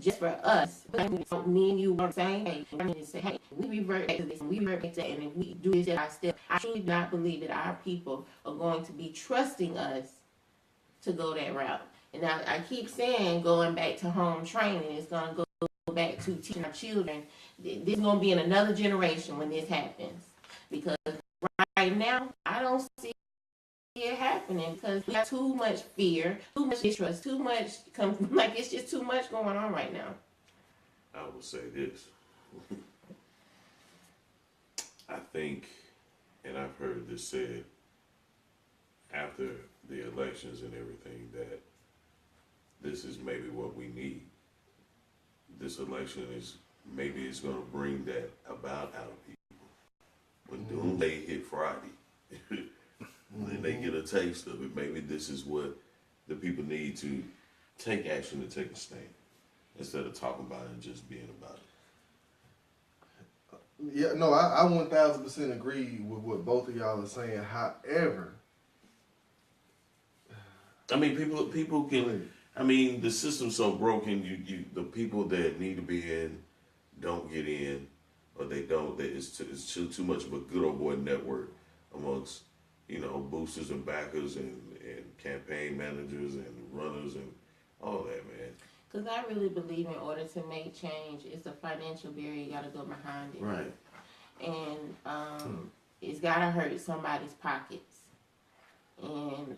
just for us, me and you are saying, hey, we revert back to this, and we revert back to that, and if we do this, I truly do not believe that our people are going to be trusting us to go that route. And I keep saying going back to home training is going to go back to teaching our children. This is going to be in another generation when this happens. Because right now, I don't see it happening because we have too much fear, too much distrust, too much, like it's just too much going on right now. I will say this. I think, and I've heard this said after the elections and everything, that this is maybe what we need. This election is maybe it's going to bring that about out of people. When doomsday hit Friday, then they get a taste of it. Maybe this is what the people need to take action and take a stand instead of talking about it and just being about it. Yeah, no, I 1000% agree with what both of y'all are saying. However, I mean, people can. I mean, the system's so broken. The people that need to be in don't get in, or they don't. It's too much of a good old boy network amongst boosters and backers and campaign managers and runners and all that, man. Because I really believe in order to make change, it's a financial barrier. You got to go behind it. Right. And it's got to hurt somebody's pockets. And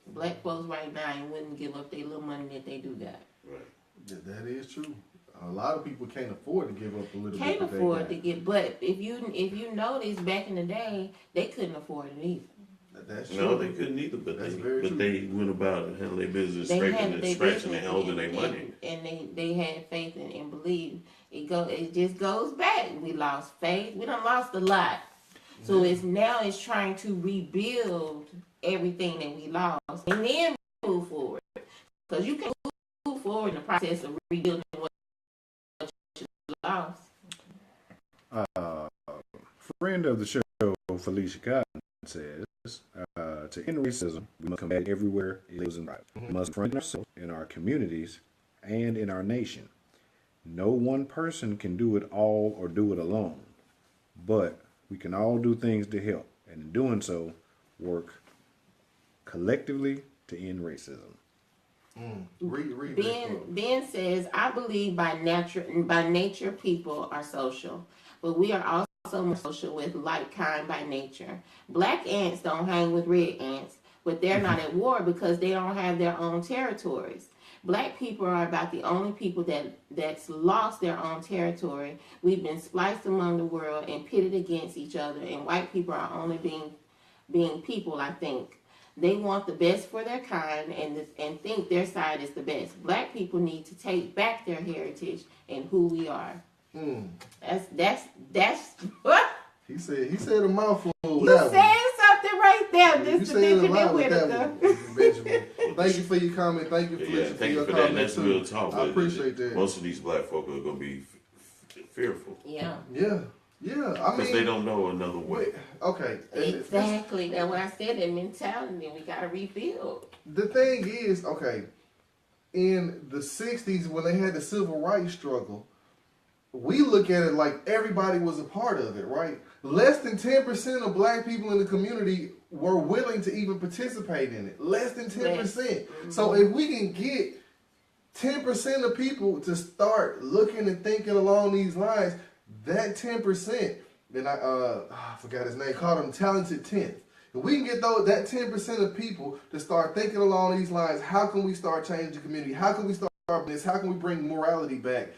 black folks right now wouldn't give up their little money that they do got. Right. yeah, that is true. A lot of people can't afford to give up a little Can't bit. that afford they to get, but if you notice back in the day, they couldn't afford it either. got. That's true. No, they couldn't either, but That's they very true. went about and handled their business, They scraping had and their scratching business and holding their money. and they had faith and believed. It just goes back. We lost faith. We done lost a lot. So it's trying to rebuild everything that we lost and then move forward. Because you can move forward in the process of rebuilding what you lost. Friend of the show, Felicia Cotton, says, to end racism, we must combat it everywhere it lives and thrives. We must confront ourselves in our communities and in our nation. No one person can do it all or do it alone, but we can all do things to help, and in doing so, work collectively to end racism. Read that quote. Ben says, I believe by nature people are social, but we are also more social with like kind by nature. Black ants don't hang with red ants, but they're not at war because they don't have their own territories. Black people are about the only people that's lost their own territory. We've been spliced among the world and pitted against each other, and white people are only being people, I think. They want the best for their kind and think their side is the best. Black people need to take back their heritage and who we are. That's what He said a mouthful. you that said something right there. one. You This said a Benjamin lot with that one, Whitaker. Mr. Benjamin. Thank you for your comment. Thank you, Yeah, Felicia, for thank you your for that. comment And that's too. real talk. I but appreciate that. Most of these black folk are gonna be fearful Yeah, Yeah. I because mean, they don't know another way. wait, okay. And exactly. That's what I said. That mentality. We gotta rebuild. the thing is, okay, in the 60s when they had the civil rights struggle, we look at it like everybody was a part of it, right? Less than 10% of black people in the community were willing to even participate in it. Less than 10%. So if we can get 10% of people to start looking and thinking along these lines, that 10%, then I forgot his name, called him Talented 10th. If we can get that 10% of people to start thinking along these lines, how can we start changing the community? How can we start this? How can we bring morality back?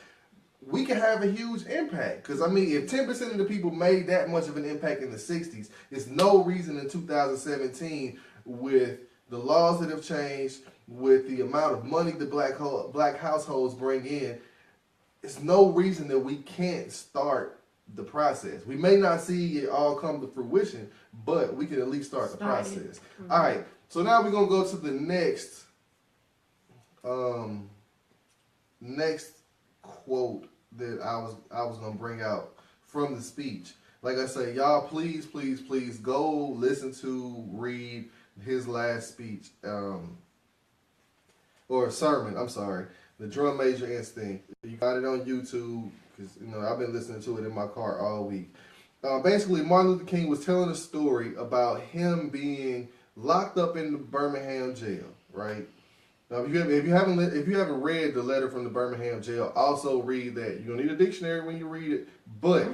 We can have a huge impact. Because, I mean, if 10% of the people made that much of an impact in the 60s, it's no reason in 2017, with the laws that have changed, with the amount of money the black households bring in, it's no reason that we can't start the process. We may not see it all come to fruition, but we can at least start the process. All right, so now we're going to go to the next quote that I was gonna bring out from the speech. Like I say, y'all, please go read his last speech, or sermon. I'm sorry, the Drum Major Instinct. You got it on YouTube because I've been listening to it in my car all week. Basically, Martin Luther King was telling a story about him being locked up in the Birmingham jail, right? Now, if you haven't read the letter from the Birmingham jail, also read that. You're gonna need a dictionary when you read it, but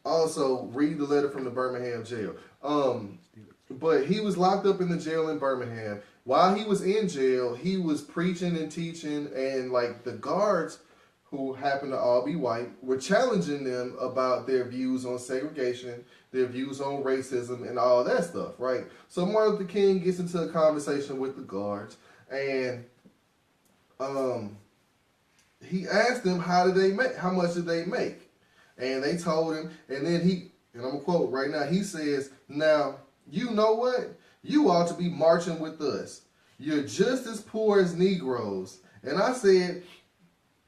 also read the letter from the Birmingham jail. But he was locked up in the jail in Birmingham. While he was in jail, he was preaching and teaching, and like the guards, who happened to all be white, were challenging them about their views on segregation, their views on racism, and all that stuff, right? So Martin Luther King gets into a conversation with the guards, and he asked them how much did they make, and they told him, and then and I'm gonna quote right now. He says, "Now you know what? You ought to be marching with us. You're just as poor as Negroes." And I said,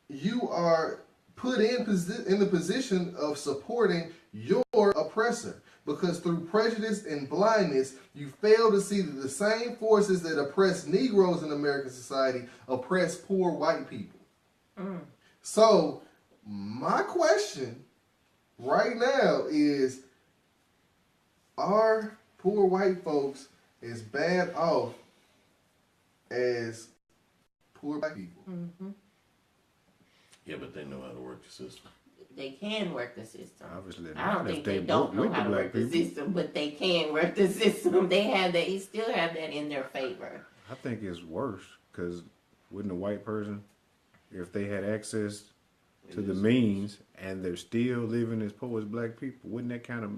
you are put in the position of supporting your oppressor, because through prejudice and blindness, you fail to see that the same forces that oppress Negroes in American society oppress poor white people. So my question right now is, are poor white folks as bad off as poor black people? Yeah, but they know how to work the system. They can work the system. Obviously, I don't not if think they they don't broke know with how the to black work the people. system, but they can work the system. They have that. You still have that in their favor. I think it's worse because wouldn't a white person, if they had access to the means and they're still living as poor as black people, wouldn't that kind of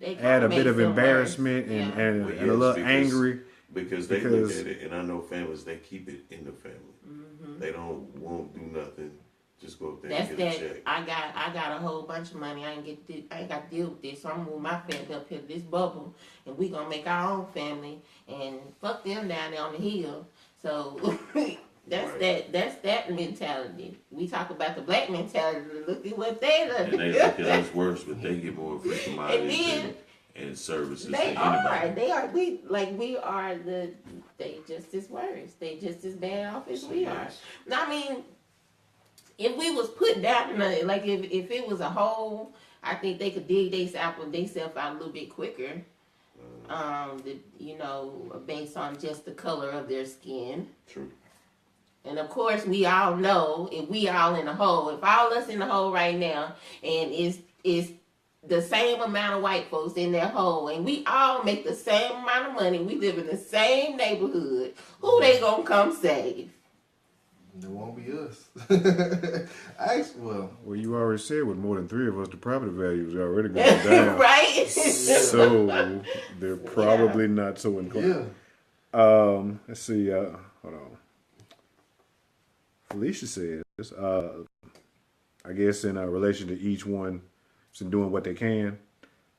They add a kinda bit of makes them embarrassment worse. and, Yeah. and, Well, and a yes, little because- angry? Because they Because- look at it, and I know families, they keep it in the family. They won't do nothing. Just go up there That's and get that. a check. I got a whole bunch of money. I ain't got to deal with this. So I'm gonna move my family up here to this bubble, and we gonna make our own family, and fuck them down there on the hill. So that's Right. That's that mentality. We talk about the black mentality. Look at what they And do. they look at us worse, but they get more free commodities then- and services They than are. anybody. They are. We are the. They just as worse. They just as bad off as we are. Yes. I mean, if we was put down in a, like if it was a hole, I think they could dig themselves out a little bit quicker. Based on just the color of their skin. True. And of course, we all know if we all in the hole, if all us in the hole right now, and it's the same amount of white folks in their hole, and we all make the same amount of money, we live in the same neighborhood, who they gonna come save? It won't be us. Actually, Well, you already said with more than 3 of us, the property value is already going down. Right? So they're probably not so inclined. yeah. Let's see. Hold on. Felicia says, I guess in relation to each one, in doing what they can,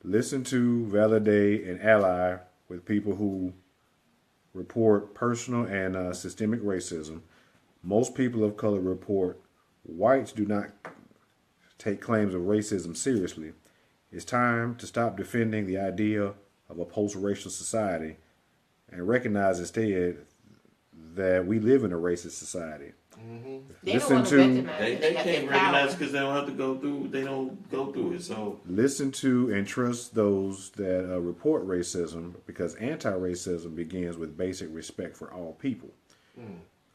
listen to, validate, and ally with people who report personal and systemic racism. Most people of color report. Whites do not take claims of racism seriously. It's time to stop defending the idea of a post-racial society and recognize instead that we live in a racist society. They Listen don't to- want to recognize They that they can't got that recognize power. because they don't have to go through. They don't go through it. So Listen to and trust those that report racism, because anti-racism begins with basic respect for all people.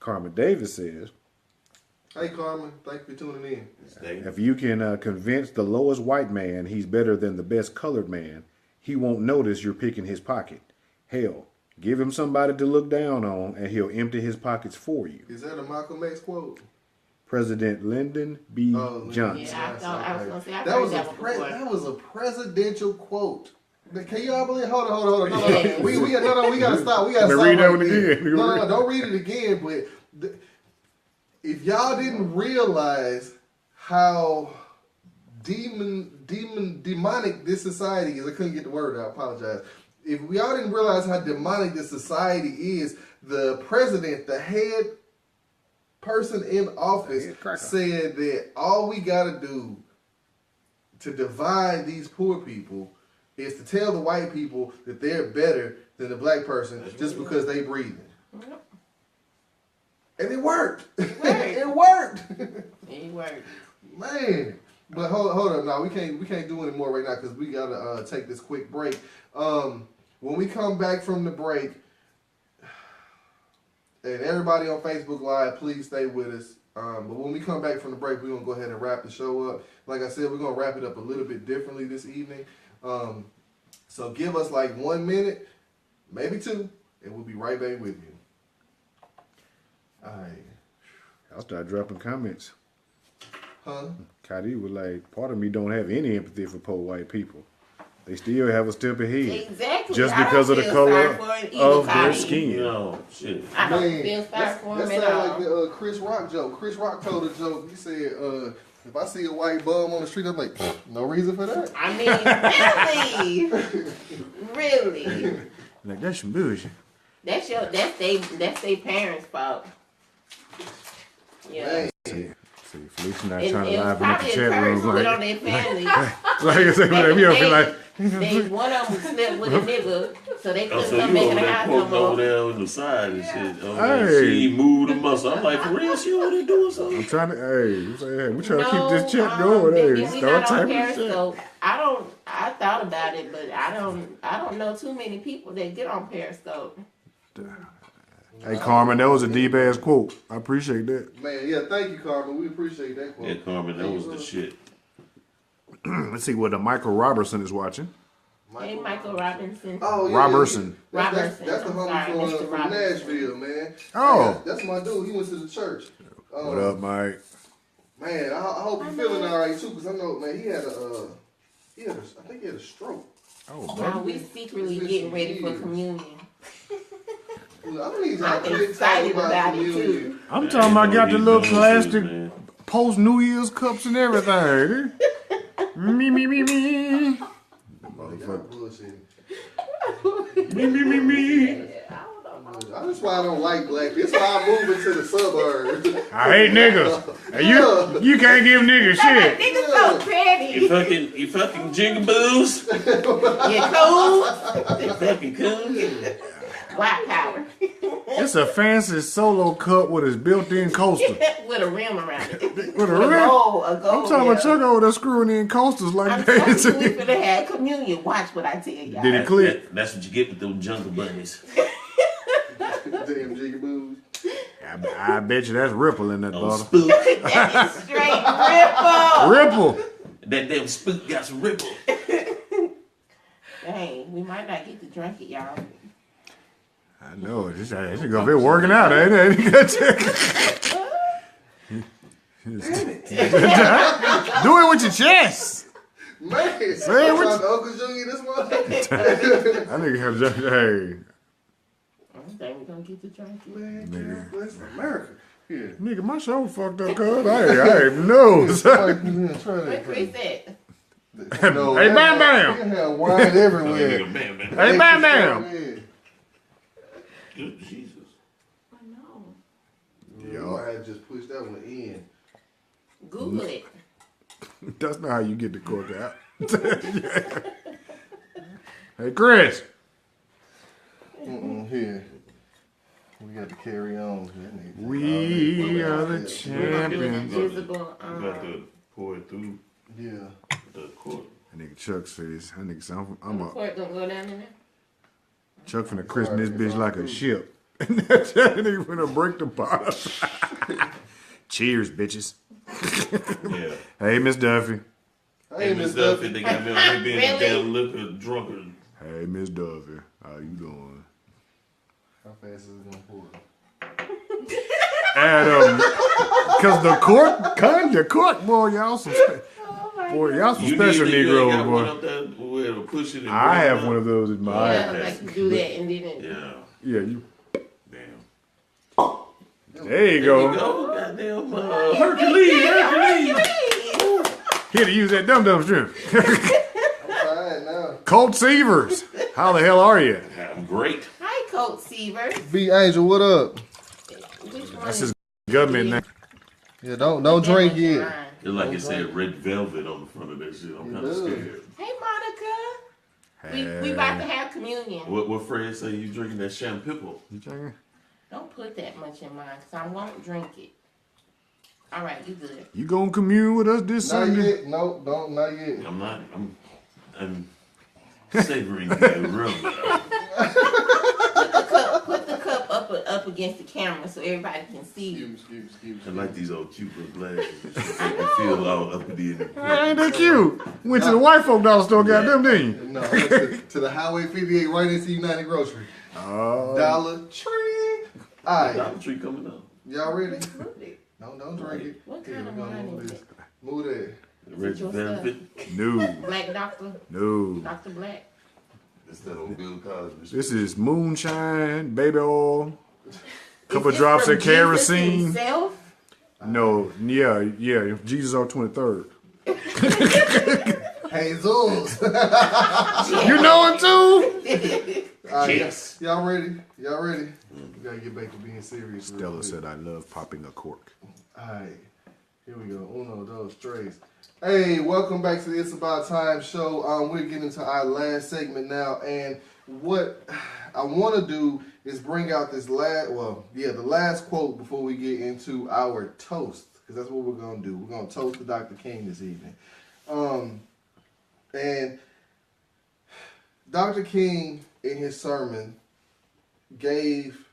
Carmen Davis says, Hey, Carmen. Thank you for tuning in. they, if you can convince the lowest white man he's better than the best colored man, he won't notice you're picking his pocket. Hell, give him somebody to look down on and he'll empty his pockets for you. Is that a Malcolm X quote? President Lyndon B. Johnson. Yeah, I thought I was gonna say I that heard was that a one before. that was a presidential quote. Can you all believe? Hold on. No. We gotta stop. We gotta Let me stop. read that right one there. again. No, don't read it again. But if y'all didn't realize how demonic this society is, I couldn't get the word out. I apologize. If we all didn't realize how demonic this society is, the president, the head person in office, said that all we gotta do to divide these poor people is to tell the white people that they're better than the black person just because they breathing. Yep. And it worked. worked. It worked. It worked. Man. But hold up, now we can't do any more right now because we gotta take this quick break. When when we come back from the break, and everybody on Facebook Live, please stay with us. But when we come back from the break, we're going to go ahead and wrap the show up. Like I said, we're going to wrap it up a little bit differently this evening. So give us like 1 minute, maybe 2, and we'll be right back with you. All right. I'll start dropping comments. Huh? Cody was like, part of me don't have any empathy for poor white people. They still have a step ahead. Exactly. Just I don't because of the feel color sorry for him of either, their Cotty. skin. You know, shit. I don't feel sorry for him that at sound all. like the Chris Rock joke. Chris Rock told a joke. He said, if I see a white bum on the street, I'm like, no reason for that. I mean, really? Like, that's some bullshit. That's they parents' fault. Yeah. Man. See, Felicia not And trying to it was live in probably the a chat curse room. put on Like, their family. like I said, we don't feel like, One of them slept with a nigga, so they Oh, couldn't so come you back over in the there house no poking over more. there on the side and shit. Oh, Hey. she moved the muscle. I'm like, for real, she over there doing something? I'm trying to, hey, we trying to keep this chat No, going. baby, Hey, we start not on typing the chat. Periscope. I thought about it, but I don't know too many people that get on Periscope. Hey, Carmen, that was a deep ass quote. I appreciate that. Man, yeah, thank you, Carmen. We appreciate that quote. Yeah, Carmen, that was the shit. Let's see what Michael Robertson is watching. Hey, Michael Robinson. Oh, yeah, Robertson. yeah. Robertson. That's the I'm homie sorry, Mr. from Robertson. Nashville, man. Oh. That's my dude. He went to the church. What up, Mike? Man, I hope you're feeling all right too, because I know, man, I think he had a stroke. Oh, Now we secretly getting ready for communion. I don't need I'm to excited about it too. I'm talking about got the little These plastic man. post New Year's cups and everything. me. Y'all bullshitting. Me. That's why I don't like black people. That's why I moved into the suburbs. I hate niggas. Hey, you can't give niggas shit. Niggas so petty. You fucking jigaboos. You cool? You fucking cool. White power. It's a fancy solo cup with its built-in coaster. With a rim around it. With a rim? A gold I'm talking about rim. Chuck over there screwing in coasters I'm like telling you, we that. finna have communion. Watch what I tell y'all. Did it click? That's what you get with those jungle bunnies. Damn jigaboos. I bet you that's Ripple in that Oh, bottle. spook. That is straight ripple. Ripple! That damn spook got some ripple. Dang, we might not get to drink it, y'all. I know. This is gonna be working out, ain't it? Do it with your chest. Man, Say it I'm with talking to Uncle Junior this month. I think have just, hey. I don't think we're gonna get to drink it. Man, Nigga. God bless America. Here. Nigga, my show fucked up, cuz. I ain't knows. Somebody put me in try Where that. Chris at? No, Hey, Bam You Bam! can have wine everywhere. Nigga, bam, bam. Hey, Bam Bam! Yeah. Good Jesus. I know. You might have just pushed that one in. Google it. That's not how you get the cork out. Hey, Chris. Here. We got to carry on. We are the We're gonna do an champions. invisible. You got to pour it through Yeah. the court. That nigga Chuck says, that nigga said, I'm I'm up. gonna go down in there. Chuck finna christen this bitch like a ship. And that nigga finna break the bottles. Cheers, bitches. Yeah. Hey, Miss Duffy. Hey, Miss Miss Duffy, Duffy. they got me on being a Really? damn liquor drunkard. Hey, Miss Duffy. How you doing? How fast is it gonna pour? Adam. Cause the cork, boy, y'all some, boy, y'all some special you ain't got Negroes, one boy. up there where to push it and I bring it have up? one of those in my Yeah, eye. like you do that and then it. Yeah. Yeah, you. Damn. There you There go. you go. Goddamn Hercules. Here to use that dum-dum shrimp. I'm tired now. Colt Seavers. How the hell are you? I'm great. Hi, Colt Seaver. B Angel, what up? Which one? That's his government name. Yeah, don't drink That yet. was mine. It's like it said red velvet on the front of that shit. I'm kind of does. scared. Hey, Monica. We about to have communion. What Fred say you drinking that champagne? You drinking? Don't put that much in mine, cause I won't drink it. All right, you good? You gonna commune with us this Not Sunday? yet. No, don't. Not yet. I'm not. I'm Savoring that real good. Put the cup up against the camera so everybody can see you. Excuse I me. like these old cute little glasses. You feel all up in the Ain't that cute? Went to the white folk dollar store, got them, didn't you? No, I went to the Highway 58 right into United Grocery. Dollar Tree. All right, Dollar Tree coming up. y'all ready? Absolutely. No, don't drink it. What Here, kind of we gonna wine move is this. it? Move that. Rich your benefit. No, Black Doctor, no. Dr. Black. It's that old Bill Cosby. This is moonshine, baby oil, couple Is this drops from of Jesus kerosene. himself? No, yeah. Jesus on 23rd. Jesus. You know him too? All right, Yes. y'all ready? Y'all ready? We gotta get back to being serious. real Stella quick. said, "I love popping a cork." All right, here we go. Uno, dos, tres. Hey, welcome back to the It's About Time show. We're getting to our last segment now, and what I want to do is bring out this the last quote before we get into our toast, because that's what we're gonna do. We're gonna toast to Dr. King this evening, and Dr. King in his sermon gave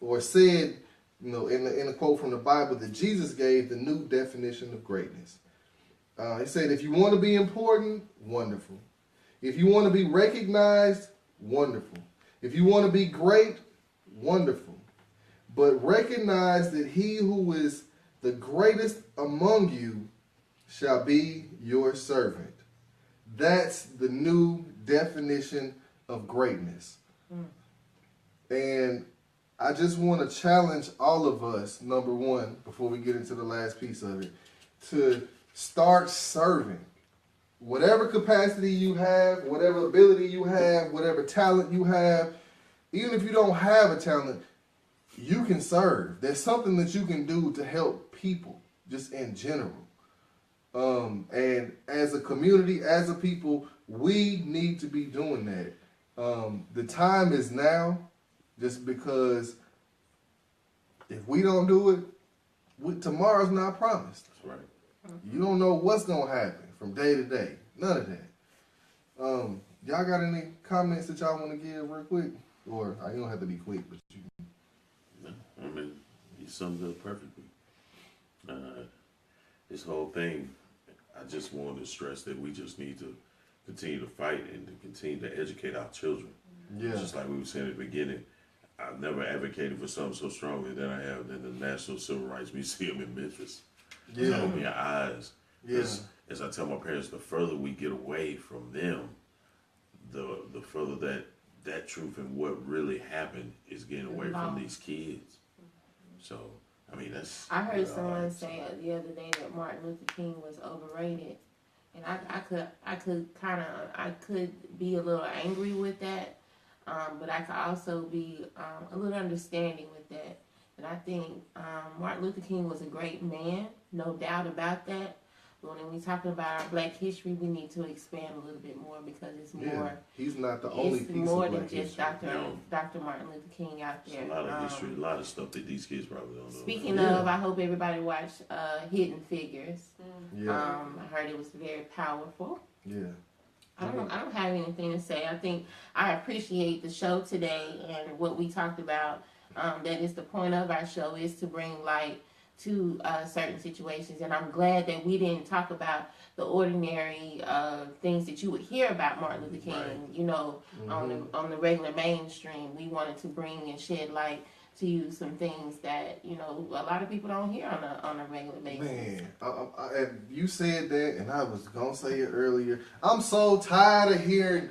or said, in a quote from the Bible, that Jesus gave the new definition of greatness. He said, if you want to be important, wonderful. If you want to be recognized, wonderful. If you want to be great, wonderful. But recognize that he who is the greatest among you shall be your servant. That's the new definition of greatness. And I just want to challenge all of us, number one, before we get into the last piece of it, to start serving. Whatever capacity you have, whatever ability you have, whatever talent you have, even if you don't have a talent, you can serve. There's something that you can do to help people, just in general. And as a community, as a people, we need to be doing that. The time is now, just because if we don't do it, tomorrow's not promised. That's right. You don't know what's gonna happen from day to day. None of that. Y'all got any comments that y'all want to give real quick? Or you don't have to be quick, but you. No, I mean, you summed it up perfectly. This whole thing, I just wanted to stress that we just need to continue to fight and to continue to educate our children. Yeah. Just like we were saying at the beginning, I've never advocated for something so strongly than I have in the National Civil Rights Museum in Memphis. Yeah. To open your eyes. Yeah. As I tell my parents, the further we get away from them, the further that truth and what really happened is getting away from these kids. So, I mean, that's. I heard someone say the other day that Martin Luther King was overrated, and I could be a little angry with that, but I could also be a little understanding with that. And I think Martin Luther King was a great man, no doubt about that. But when we're talking about our Black history, we need to expand a little bit more, because it's more. Yeah. He's not the only It's piece more of than Black just history. Dr. Martin Luther King out there. There's a lot of history, a lot of stuff that these kids probably don't know. Speaking Yeah. of, I hope everybody watched Hidden Figures. Yeah. I heard it was very powerful. Yeah. I don't have anything to say. I think I appreciate the show today and what we talked about. That is the point of our show, is to bring light to certain situations. And I'm glad that we didn't talk about the ordinary things that you would hear about Martin Luther King, Right. on the regular mainstream. We wanted to bring and shed light to you some things that, a lot of people don't hear on a regular basis. Man, and you said that, and I was gonna say it earlier. I'm so tired of hearing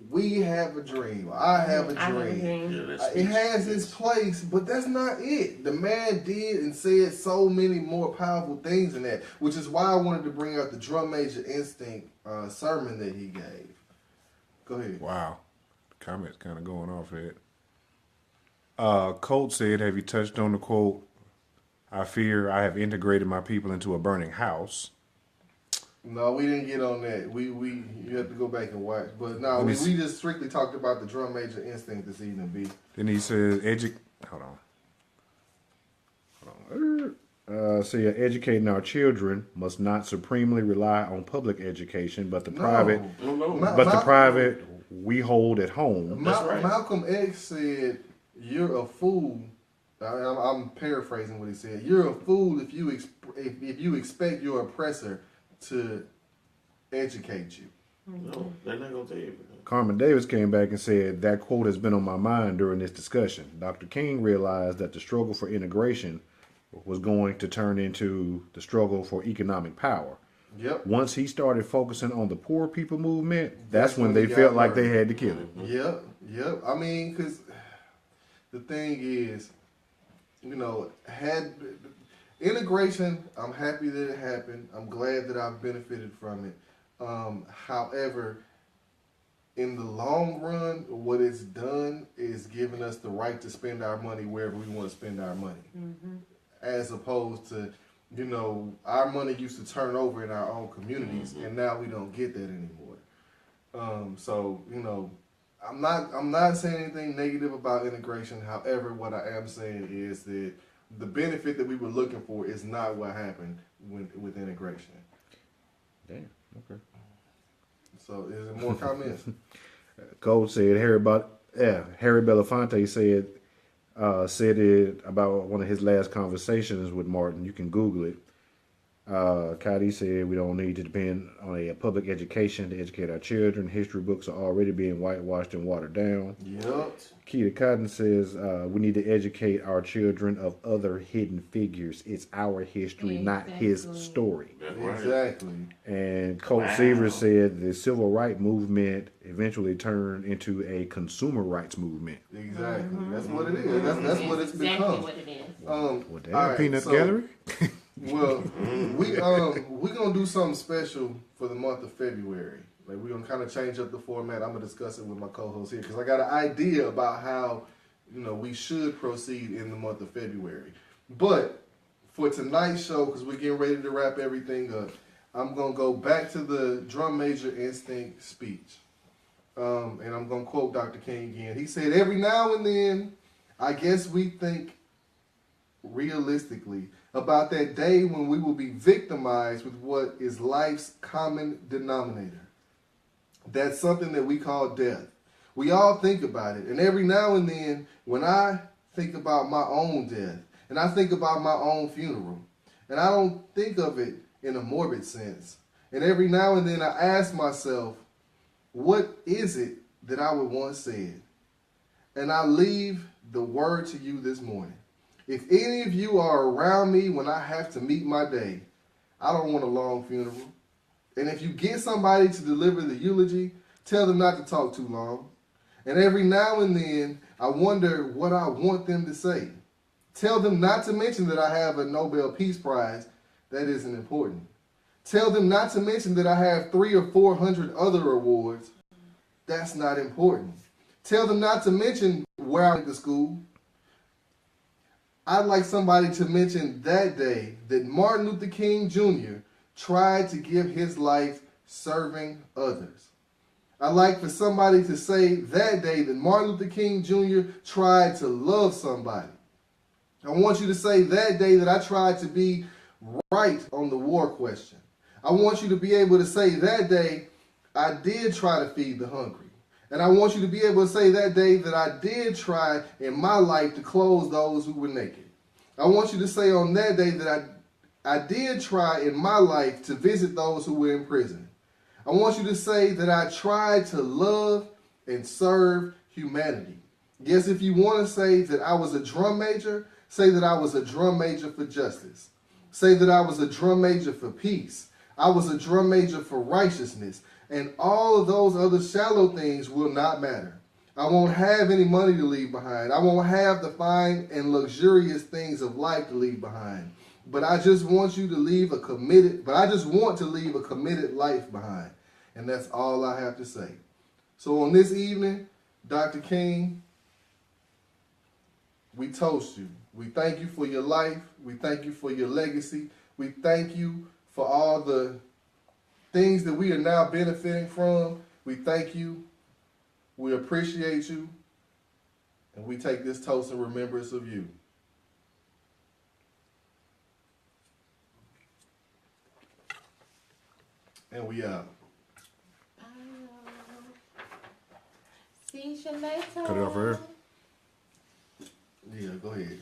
"we have a dream." I have a I have a dream. dream. Yeah, that's It has its place, but that's not it. The man did and said so many more powerful things than that, which is why I wanted to bring out the Drum Major Instinct sermon that he gave. Go ahead. Wow, the comments kind of going off that. Colt said, "Have you touched on the quote? I fear I have integrated my people into a burning house." No, we didn't get on that. You have to go back and watch. But no, we just strictly talked about the Drum Major Instinct this evening, B. Then he says, educating our children must not supremely rely on public education, but the private we hold at home. That's right. Malcolm X said, "You're a fool." I'm paraphrasing what he said. You're a fool if you expect your oppressor to educate you. No, they're not gonna tell you everything. Carmen Davis came back and said that quote has been on my mind during this discussion. Dr. King realized that the struggle for integration was going to turn into the struggle for economic power. Yep. Once he started focusing on the poor people movement, that's when they got felt like they murdered. had to kill him. Yep. I mean, because the thing is, had integration, I'm happy that it happened. I'm glad that I've benefited from it. However, in the long run, what it's done is giving us the right to spend our money wherever we want to spend our money. As opposed to, our money used to turn over in our own communities, and now we don't get that anymore. I'm not saying anything negative about integration. However, what I am saying is that the benefit that we were looking for is not what happened with integration. Damn, okay. So, is there more comments? Cole said Harry Belafonte said it about one of his last conversations with Martin. You can Google it. Cody said we don't need to depend on a public education to educate our children. History books are already being whitewashed and watered down. Yep. Keita Cotton says we need to educate our children of other hidden figures. It's our history, not his story. That's right. Exactly. And Colt Seaver said the civil rights movement eventually turned into a consumer rights movement. Exactly. That's what it is. That's what it's exactly become. what it is. Well, damn, all right, peanut so- gallery. Well, we gonna do something special for the month of February. Like, we're gonna kind of change up the format. I'm gonna discuss it with my co-host here because I got an idea about how we should proceed in the month of February. But for tonight's show, because we're getting ready to wrap everything up, I'm gonna go back to the drum major instinct speech, and I'm gonna quote Dr. King again. He said, "Every now and then, I guess we think realistically about that day when we will be victimized with what is life's common denominator. That's something that we call death. We all think about it. And every now and then, when I think about my own death, and I think about my own funeral, and I don't think of it in a morbid sense, and every now and then I ask myself, what is it that I would once said? And I leave the word to you this morning. If any of you are around me when I have to meet my day, I don't want a long funeral. And if you get somebody to deliver the eulogy, tell them not to talk too long. And every now and then, I wonder what I want them to say. Tell them not to mention that I have a Nobel Peace Prize. That isn't important. Tell them not to mention that I have 300 or 400 other awards. That's not important. Tell them not to mention where I went to school. I'd like somebody to mention that day that Martin Luther King Jr. tried to give his life serving others. I'd like for somebody to say that day that Martin Luther King Jr. tried to love somebody. I want you to say that day that I tried to be right on the war question. I want you to be able to say that day I did try to feed the hungry. And I want you to be able to say that day that I did try in my life to clothe those who were naked. I want you to say on that day that I did try in my life to visit those who were in prison. I want you to say that I tried to love and serve humanity. Yes, if you want to say that I was a drum major, say that I was a drum major for justice. Say that I was a drum major for peace. I was a drum major for righteousness. And all of those other shallow things will not matter. I won't have any money to leave behind. I won't have the fine and luxurious things of life to leave behind. But I just want you to leave a committed life behind. And that's all I have to say. So on this evening, Dr. King, we toast you. We thank you for your life. We thank you for your legacy. We thank you for all the things that we are now benefiting from. We thank you. We appreciate you. And we take this toast in remembrance of you. And we out. See you later. Cut it off here. Yeah, go ahead.